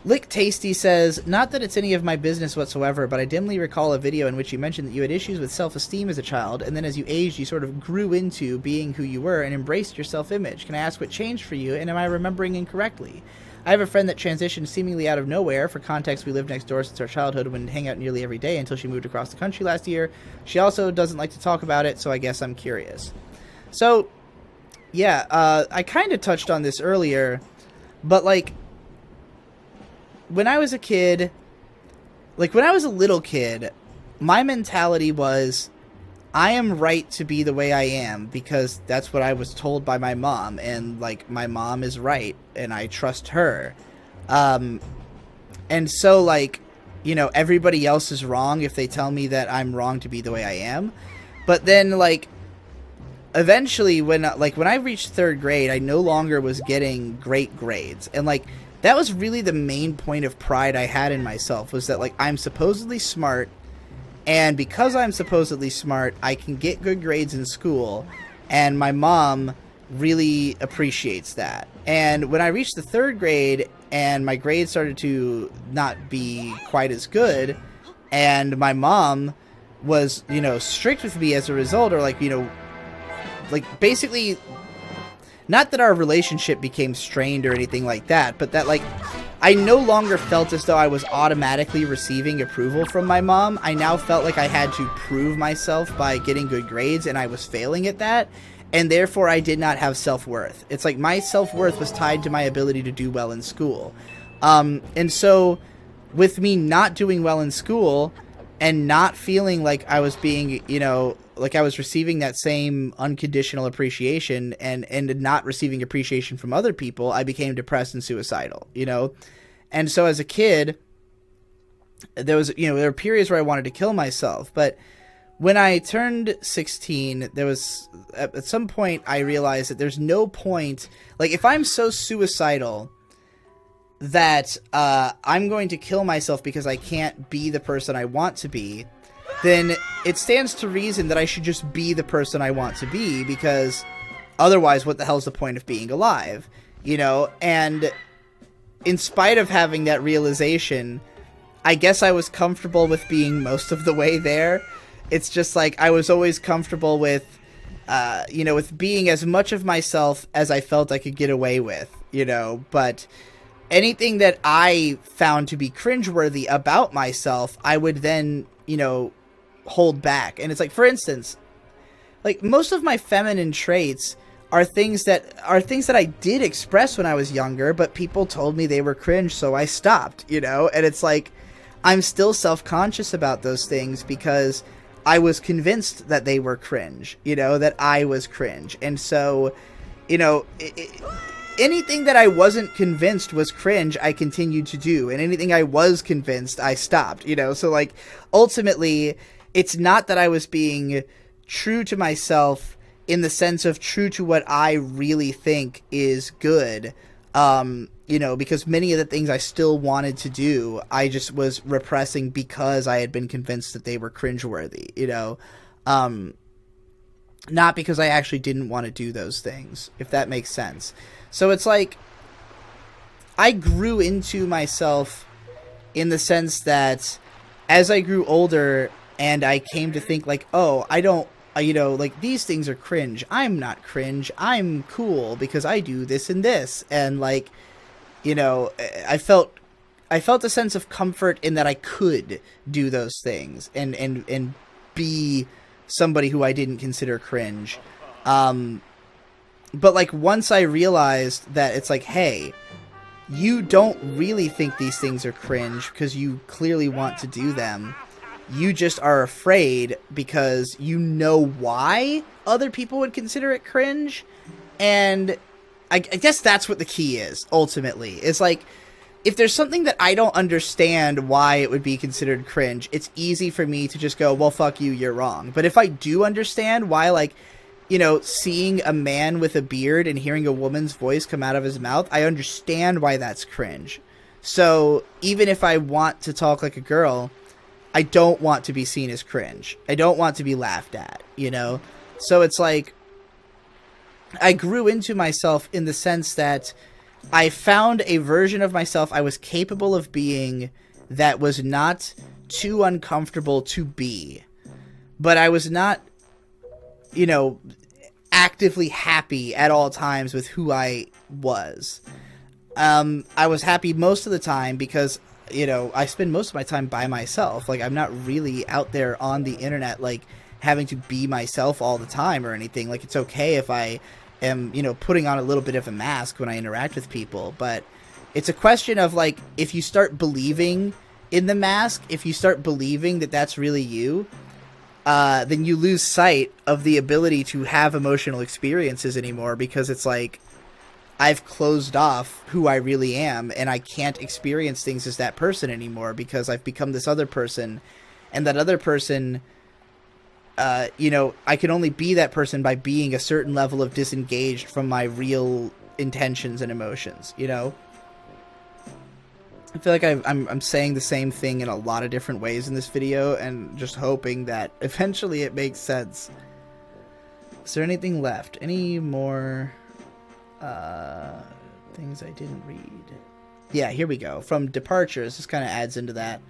Lick Tasty says, not that it's any of my business whatsoever, but I dimly recall a video in which you mentioned that you had issues with self-esteem as a child, and then as you aged, you sort of grew into being who you were and embraced your self-image. Can I ask what changed for you, and am I remembering incorrectly? I have a friend that transitioned seemingly out of nowhere. For context, we lived next door since our childhood and would hang out nearly every day until she moved across the country last year. She also doesn't like to talk about it, so I guess I'm curious. So, yeah, I kind of touched on this earlier, but, like, when I was a kid, like, when I was a little kid, my mentality was, I am right to be the way I am because that's what I was told by my mom, and like my mom is right and I trust her. And so like, you know, everybody else is wrong if they tell me that I'm wrong to be the way I am. But then like eventually when I reached 3rd grade, I no longer was getting great grades. And like that was really the main point of pride I had in myself, was that like I'm supposedly smart, and because I'm supposedly smart, I can get good grades in school, and my mom really appreciates that. And when I reached the 3rd grade and my grades started to not be quite as good, and my mom was, you know, strict with me as a result, or like, you know, like basically, not that our relationship became strained or anything like that, but that like I no longer felt as though I was automatically receiving approval from my mom. I now felt like I had to prove myself by getting good grades, and I was failing at that, and therefore I did not have self-worth. It's like my self-worth was tied to my ability to do well in school. And so with me not doing well in school and not feeling like I was being, you know, like I was receiving that same unconditional appreciation and not receiving appreciation from other people, I became depressed and suicidal, you know? And so as a kid, there were periods where I wanted to kill myself, but when I turned 16, there was, at some point I realized that there's no point, like if I'm so suicidal that I'm going to kill myself because I can't be the person I want to be, then it stands to reason that I should just be the person I want to be, because otherwise what the hell's the point of being alive, you know? And in spite of having that realization, I guess I was comfortable with being most of the way there. It's just like I was always comfortable with, you know, with being as much of myself as I felt I could get away with, you know, but anything that I found to be cringeworthy about myself, I would then, you know, hold back. And it's like, for instance, like most of my feminine traits are things that I did express when I was younger, but people told me they were cringe, so I stopped, you know? And it's like, I'm still self-conscious about those things because I was convinced that they were cringe, you know, that I was cringe. And so, you know, anything that I wasn't convinced was cringe, I continued to do. And anything I was convinced, I stopped, you know? So, like, ultimately, it's not that I was being true to myself in the sense of true to what I really think is good, you know, because many of the things I still wanted to do, I just was repressing because I had been convinced that they were cringeworthy, you know? Not because I actually didn't want to do those things, if that makes sense. So it's like, I grew into myself in the sense that as I grew older and I came to think like, oh, I don't, you know, like these things are cringe. I'm not cringe. I'm cool because I do this and this. And like, you know, I felt a sense of comfort in that I could do those things and be somebody who I didn't consider cringe. But like once I realized that it's like, hey, you don't really think these things are cringe because you clearly want to do them. You just are afraid because you know why other people would consider it cringe. And I guess that's what the key is, ultimately. It's like, if there's something that I don't understand why it would be considered cringe, it's easy for me to just go, well, fuck you, you're wrong. But if I do understand why, like, you know, seeing a man with a beard and hearing a woman's voice come out of his mouth, I understand why that's cringe. So even if I want to talk like a girl, I don't want to be seen as cringe. I don't want to be laughed at, you know? So it's like, I grew into myself in the sense that I found a version of myself I was capable of being that was not too uncomfortable to be. But I was not, you know, actively happy at all times with who I was. I was happy most of the time because, you know, I spend most of my time by myself. Like, I'm not really out there on the internet, like, having to be myself all the time or anything. Like, it's okay if I am, you know, putting on a little bit of a mask when I interact with people. But it's a question of, like, if you start believing in the mask, if you start believing that that's really you, then you lose sight of the ability to have emotional experiences anymore, because it's like I've closed off who I really am, and I can't experience things as that person anymore because I've become this other person, and that other person, you know, I can only be that person by being a certain level of disengaged from my real intentions and emotions, you know? I feel like I'm saying the same thing in a lot of different ways in this video, and just hoping that eventually it makes sense. Is there anything left? Any more things I didn't read? Yeah, here we go. From Departures, this kind of adds into that.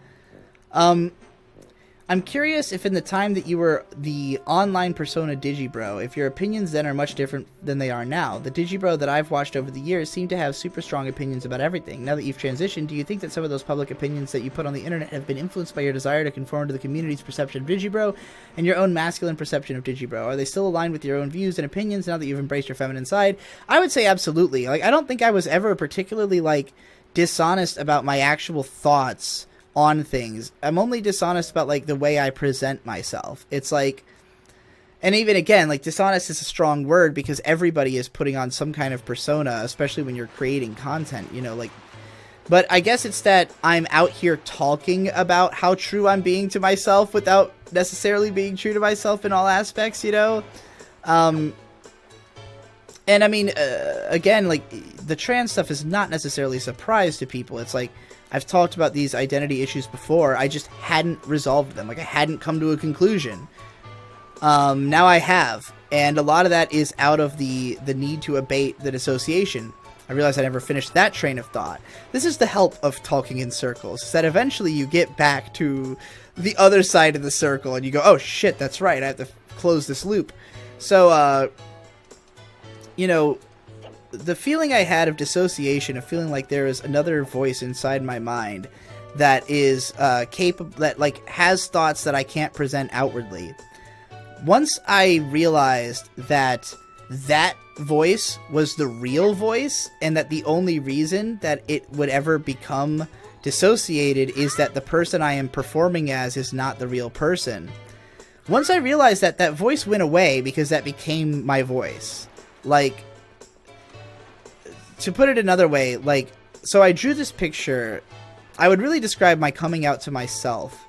I'm curious if in the time that you were the online persona Digibro, if your opinions then are much different than they are now. The Digibro that I've watched over the years seem to have super strong opinions about everything. Now that you've transitioned, do you think that some of those public opinions that you put on the internet have been influenced by your desire to conform to the community's perception of Digibro and your own masculine perception of Digibro? Are they still aligned with your own views and opinions now that you've embraced your feminine side? I would say absolutely. Like, I don't think I was ever particularly, like, dishonest about my actual thoughts on things. I'm only dishonest about, like, the way I present myself. It's like, and even again, like, dishonest is a strong word because everybody is putting on some kind of persona, especially when you're creating content, you know, like, but I guess it's that I'm out here talking about how true I'm being to myself without necessarily being true to myself in all aspects, you know? And I mean, again, like, the trans stuff is not necessarily a surprise to people. It's like, I've talked about these identity issues before. I just hadn't resolved them. Like, I hadn't come to a conclusion. Now I have. And a lot of that is out of the need to abate the dissociation. I realized I never finished that train of thought. This is the help of talking in circles. Is that eventually you get back to the other side of the circle and you go, oh shit, that's right. I have to close this loop. So, you know, the feeling I had of dissociation, of feeling like there is another voice inside my mind that is capable, that, like, has thoughts that I can't present outwardly. Once I realized that that voice was the real voice, and that the only reason that it would ever become dissociated is that the person I am performing as is not the real person. Once I realized that, that voice went away because that became my voice. Like, to put it another way, like, so I drew this picture. I would really describe my coming out to myself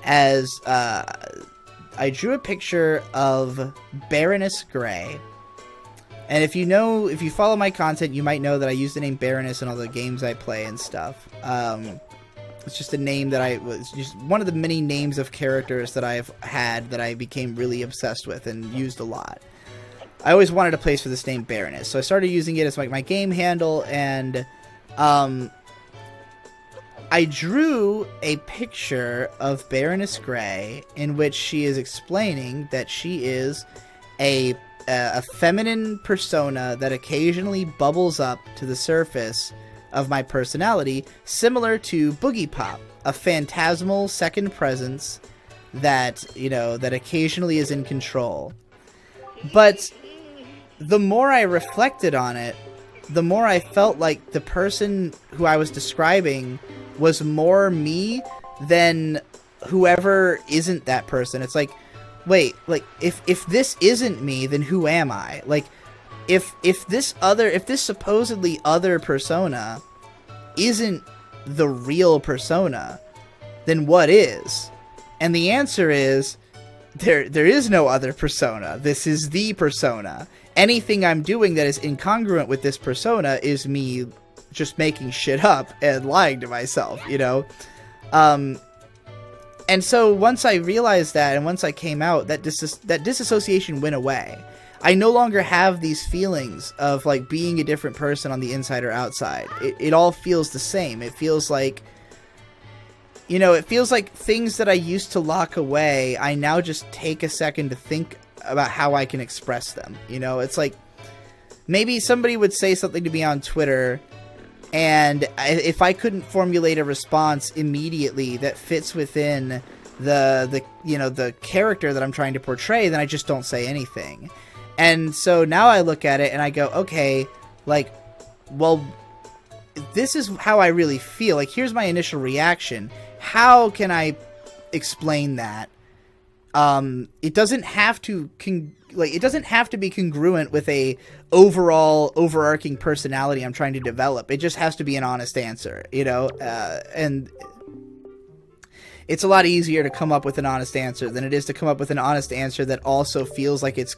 as, I drew a picture of Baroness Grey. And if you follow my content, you might know that I use the name Baroness in all the games I play and stuff. It's just a name that was just one of the many names of characters that I've had that I became really obsessed with and used a lot. I always wanted a place for this name Baroness, so I started using it as, like, my game handle, and I drew a picture of Baroness Grey in which she is explaining that she is a feminine persona that occasionally bubbles up to the surface of my personality, similar to Boogie Pop, a phantasmal second presence that, you know, that occasionally is in control. But the more I reflected on it, the more I felt like the person who I was describing was more me than whoever isn't that person. It's like, wait, like, if this isn't me, then who am I? Like, if this supposedly other persona isn't the real persona, then what is? And the answer is, there is no other persona. This is the persona. Anything I'm doing that is incongruent with this persona is me just making shit up and lying to myself, you know? And so once I realized that, and once I came out, that disassociation went away. I no longer have these feelings of, like, being a different person on the inside or outside. It all feels the same. It feels like, you know, it feels like things that I used to lock away, I now just take a second to think about how I can express them. You know, it's like, maybe somebody would say something to me on Twitter, and if I couldn't formulate a response immediately that fits within the you know, the character that I'm trying to portray, then I just don't say anything. And so now I look at it and I go, okay, like, well, this is how I really feel. Like, here's my initial reaction. How can I explain that It doesn't have to it doesn't have to be congruent with a overall overarching personality I'm trying to develop. It just has to be an honest answer, you know? And it's a lot easier to come up with an honest answer than it is to come up with an honest answer that also feels like it's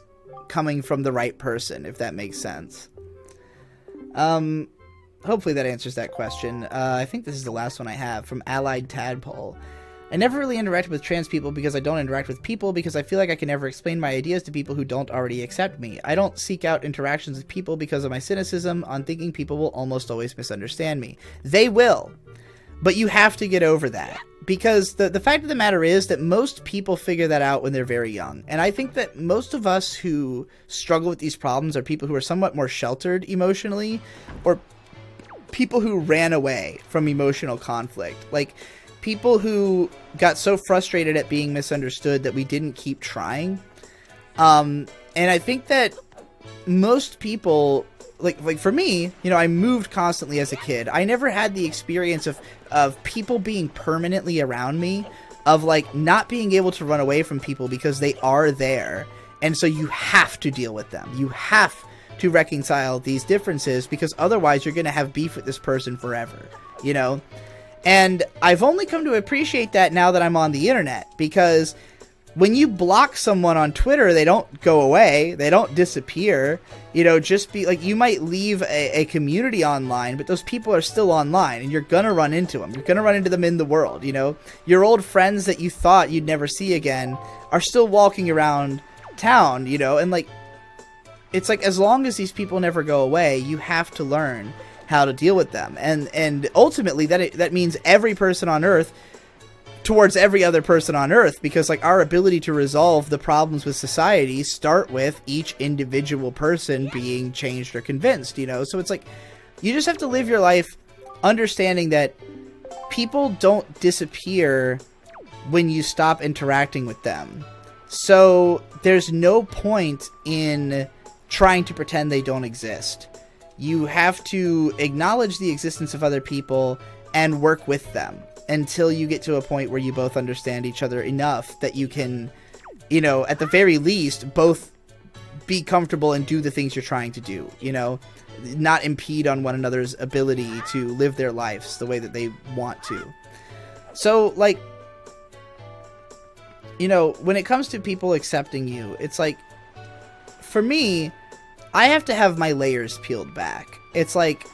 coming from the right person, if that makes sense. Hopefully that answers that question. I think this is the last one I have from Allied Tadpole. I never really interacted with trans people because I don't interact with people because I feel like I can never explain my ideas to people who don't already accept me. I don't seek out interactions with people because of my cynicism on thinking people will almost always misunderstand me. They will. But you have to get over that. Because the fact of the matter is that most people figure that out when they're very young. And I think that most of us who struggle with these problems are people who are somewhat more sheltered emotionally, or people who ran away from emotional conflict. Like, people who got so frustrated at being misunderstood that we didn't keep trying. And I think that most people, like for me, you know, I moved constantly as a kid. I never had the experience of people being permanently around me, of like not being able to run away from people because they are there. And so you have to deal with them. You have to reconcile these differences because otherwise you're going to have beef with this person forever, you know? And I've only come to appreciate that now that I'm on the internet, because when you block someone on Twitter, they don't go away, they don't disappear, you know, just be like, you might leave a community online, but those people are still online and you're gonna run into them. You're gonna run into them in the world, you know? Your old friends that you thought you'd never see again are still walking around town, you know? And like, it's like, as long as these people never go away, you have to learn how to deal with them. And ultimately that means every person on Earth towards every other person on Earth, because like our ability to resolve the problems with society start with each individual person being changed or convinced, you know? So it's like, you just have to live your life understanding that people don't disappear when you stop interacting with them. So there's no point in trying to pretend they don't exist. You have to acknowledge the existence of other people and work with them until you get to a point where you both understand each other enough that you can, you know, at the very least, both be comfortable and do the things you're trying to do, you know, not impede on one another's ability to live their lives the way that they want to. So, like, you know, when it comes to people accepting you, it's like, for me, I have to have my layers peeled back. It's like,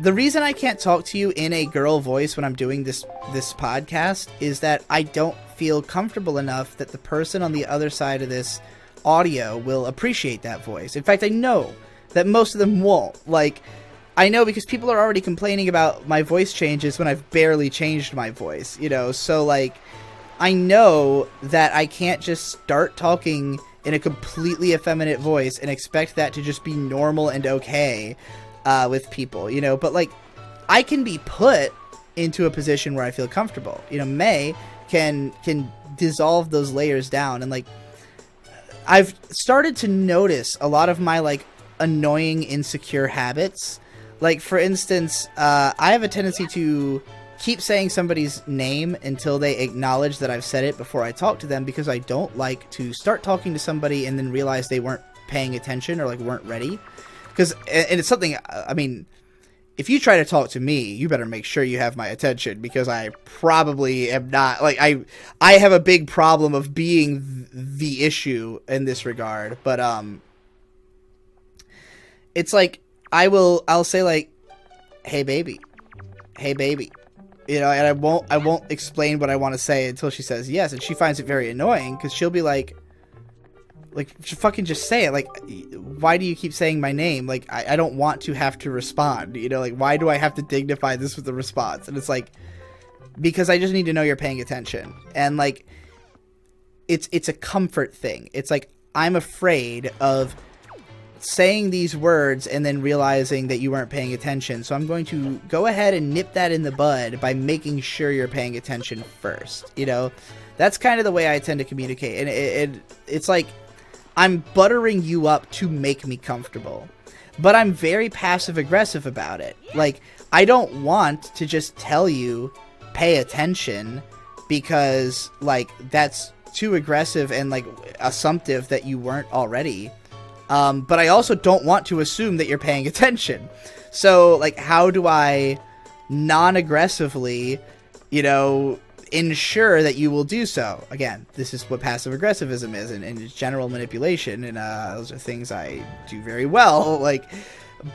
the reason I can't talk to you in a girl voice when I'm doing this podcast is that I don't feel comfortable enough that the person on the other side of this audio will appreciate that voice. In fact, I know that most of them won't. Like, I know because people are already complaining about my voice changes when I've barely changed my voice, you know? So, like, I know that I can't just start talking in a completely effeminate voice and expect that to just be normal and okay with people, you know? But, like, I can be put into a position where I feel comfortable. You know, May can dissolve those layers down, and, like, I've started to notice a lot of my, like, annoying, insecure habits. Like, for instance, I have a tendency to keep saying somebody's name until they acknowledge that I've said it before I talk to them, because I don't like to start talking to somebody and then realize they weren't paying attention or, like, weren't ready. Because, and it's something, I mean, if you try to talk to me, you better make sure you have my attention, because I probably am not, like, I have a big problem of being the issue in this regard. But, it's like, I'll say, like, hey baby, you know, and I won't explain what I want to say until she says yes, and she finds it very annoying, because she'll be like, fucking just say it. Like, why do you keep saying my name? Like, I don't want to have to respond, you know, like, why do I have to dignify this with a response? And it's like, because I just need to know you're paying attention. And, like, it's a comfort thing. It's like, I'm afraid of saying these words and then realizing that you weren't paying attention, so I'm going to go ahead and nip that in the bud by making sure you're paying attention first, you know? That's kind of the way I tend to communicate, and it's like, I'm buttering you up to make me comfortable, but I'm very passive-aggressive about it. Like, I don't want to just tell you, pay attention, because, like, that's too aggressive and like assumptive that you weren't already. But I also don't want to assume that you're paying attention. So like, how do I non-aggressively, you know, ensure that you will do so? Again, this is what passive aggressivism is, and it's general manipulation, and those are things I do very well. Like,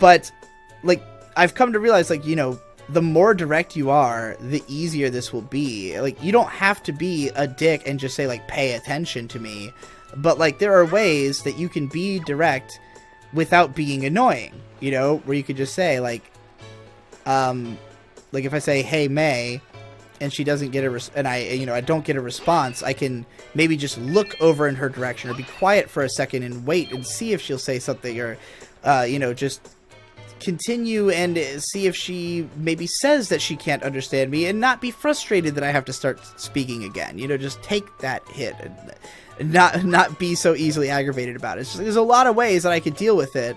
but like, I've come to realize, like, you know, the more direct you are, the easier this will be. Like, you don't have to be a dick and just say, like, pay attention to me. But, like, there are ways that you can be direct without being annoying, you know? Where you could just say, like if I say, hey, May, and she doesn't get I don't get a response, I can maybe just look over in her direction or be quiet for a second and wait and see if she'll say something, or, you know, just continue and see if she maybe says that she can't understand me, and not be frustrated that I have to start speaking again. You know, just take that hit and not be so easily aggravated about it. It's just, there's a lot of ways that I could deal with it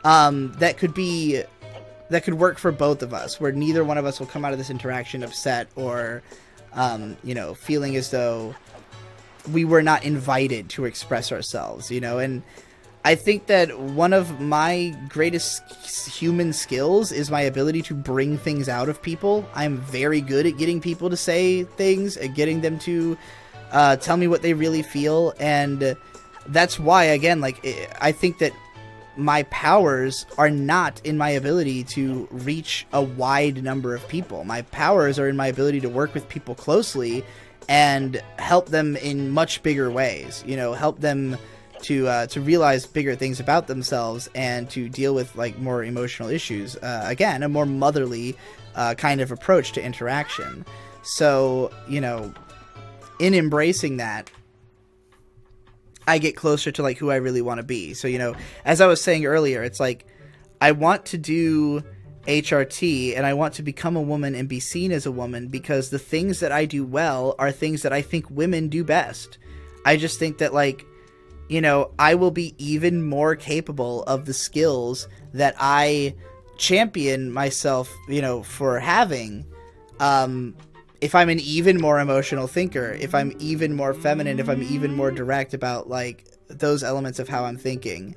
that could work for both of us, where neither one of us will come out of this interaction upset or you know, feeling as though we were not invited to express ourselves, you know. And I think that one of my greatest human skills is my ability to bring things out of people. I'm very good at getting people to say things, at getting them to tell me what they really feel. And that's why, again, like, I think that my powers are not in my ability to reach a wide number of people. My powers are in my ability to work with people closely and help them in much bigger ways, you know, help them to realize bigger things about themselves and to deal with, like, more emotional issues. Again, a more motherly kind of approach to interaction. So, you know, in embracing that, I get closer to, like, who I really want to be. So, you know, as I was saying earlier, it's like, I want to do HRT and I want to become a woman and be seen as a woman, because the things that I do well are things that I think women do best. I just think that, like, you know, I will be even more capable of the skills that I champion myself, you know, for having, if I'm an even more emotional thinker, if I'm even more feminine, if I'm even more direct about, like, those elements of how I'm thinking.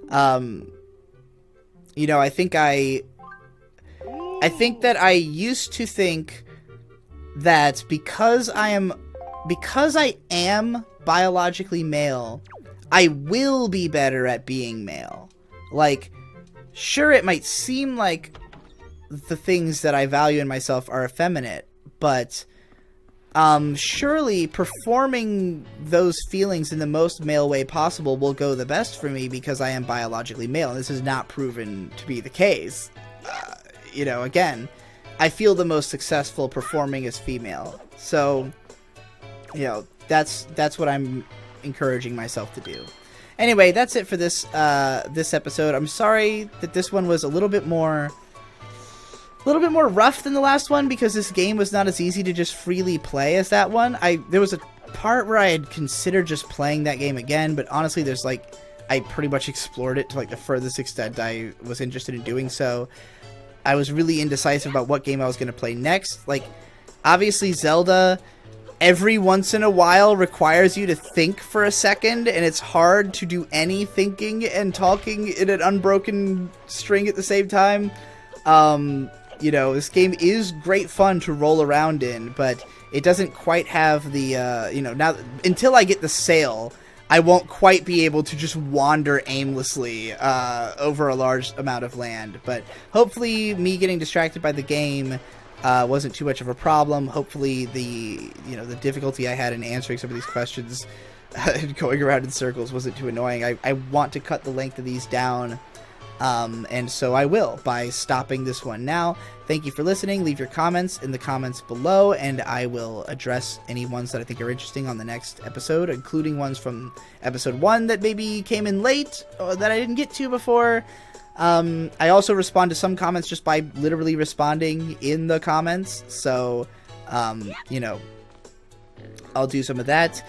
You know, I think that I used to think that because I am biologically male, I will be better at being male. Like, sure, it might seem like the things that I value in myself are effeminate, but surely performing those feelings in the most male way possible will go the best for me because I am biologically male. And this is not proven to be the case. You know, again, I feel the most successful performing as female. So, you know, that's what I'm encouraging myself to do. Anyway, that's it for this this episode. I'm sorry that this one was a little bit more rough than the last one, because this game was not as easy to just freely play as that one. There was a part where I had considered just playing that game again, but honestly, there's, like, I pretty much explored it to, like, the furthest extent I was interested in doing so. I was really indecisive about what game I was going to play next. Like, obviously Zelda, every once in a while, requires you to think for a second, and it's hard to do any thinking and talking in an unbroken string at the same time. You know, this game is great fun to roll around in, but it doesn't quite have the, you know, now, until I get the sail, I won't quite be able to just wander aimlessly over a large amount of land. But hopefully me getting distracted by the game wasn't too much of a problem. Hopefully the difficulty I had in answering some of these questions going around in circles wasn't too annoying. I want to cut the length of these down, and so I will by stopping this one now. Thank you for listening. Leave your comments in the comments below, and I will address any ones that I think are interesting on the next episode, including ones from episode 1 that maybe came in late or that I didn't get to before. I also respond to some comments just by literally responding in the comments, so, you know, I'll do some of that.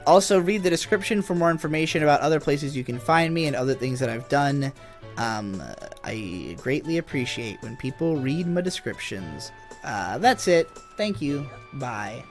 Also, read the description for more information about other places you can find me and other things that I've done. I greatly appreciate when people read my descriptions. That's it. Thank you. Bye.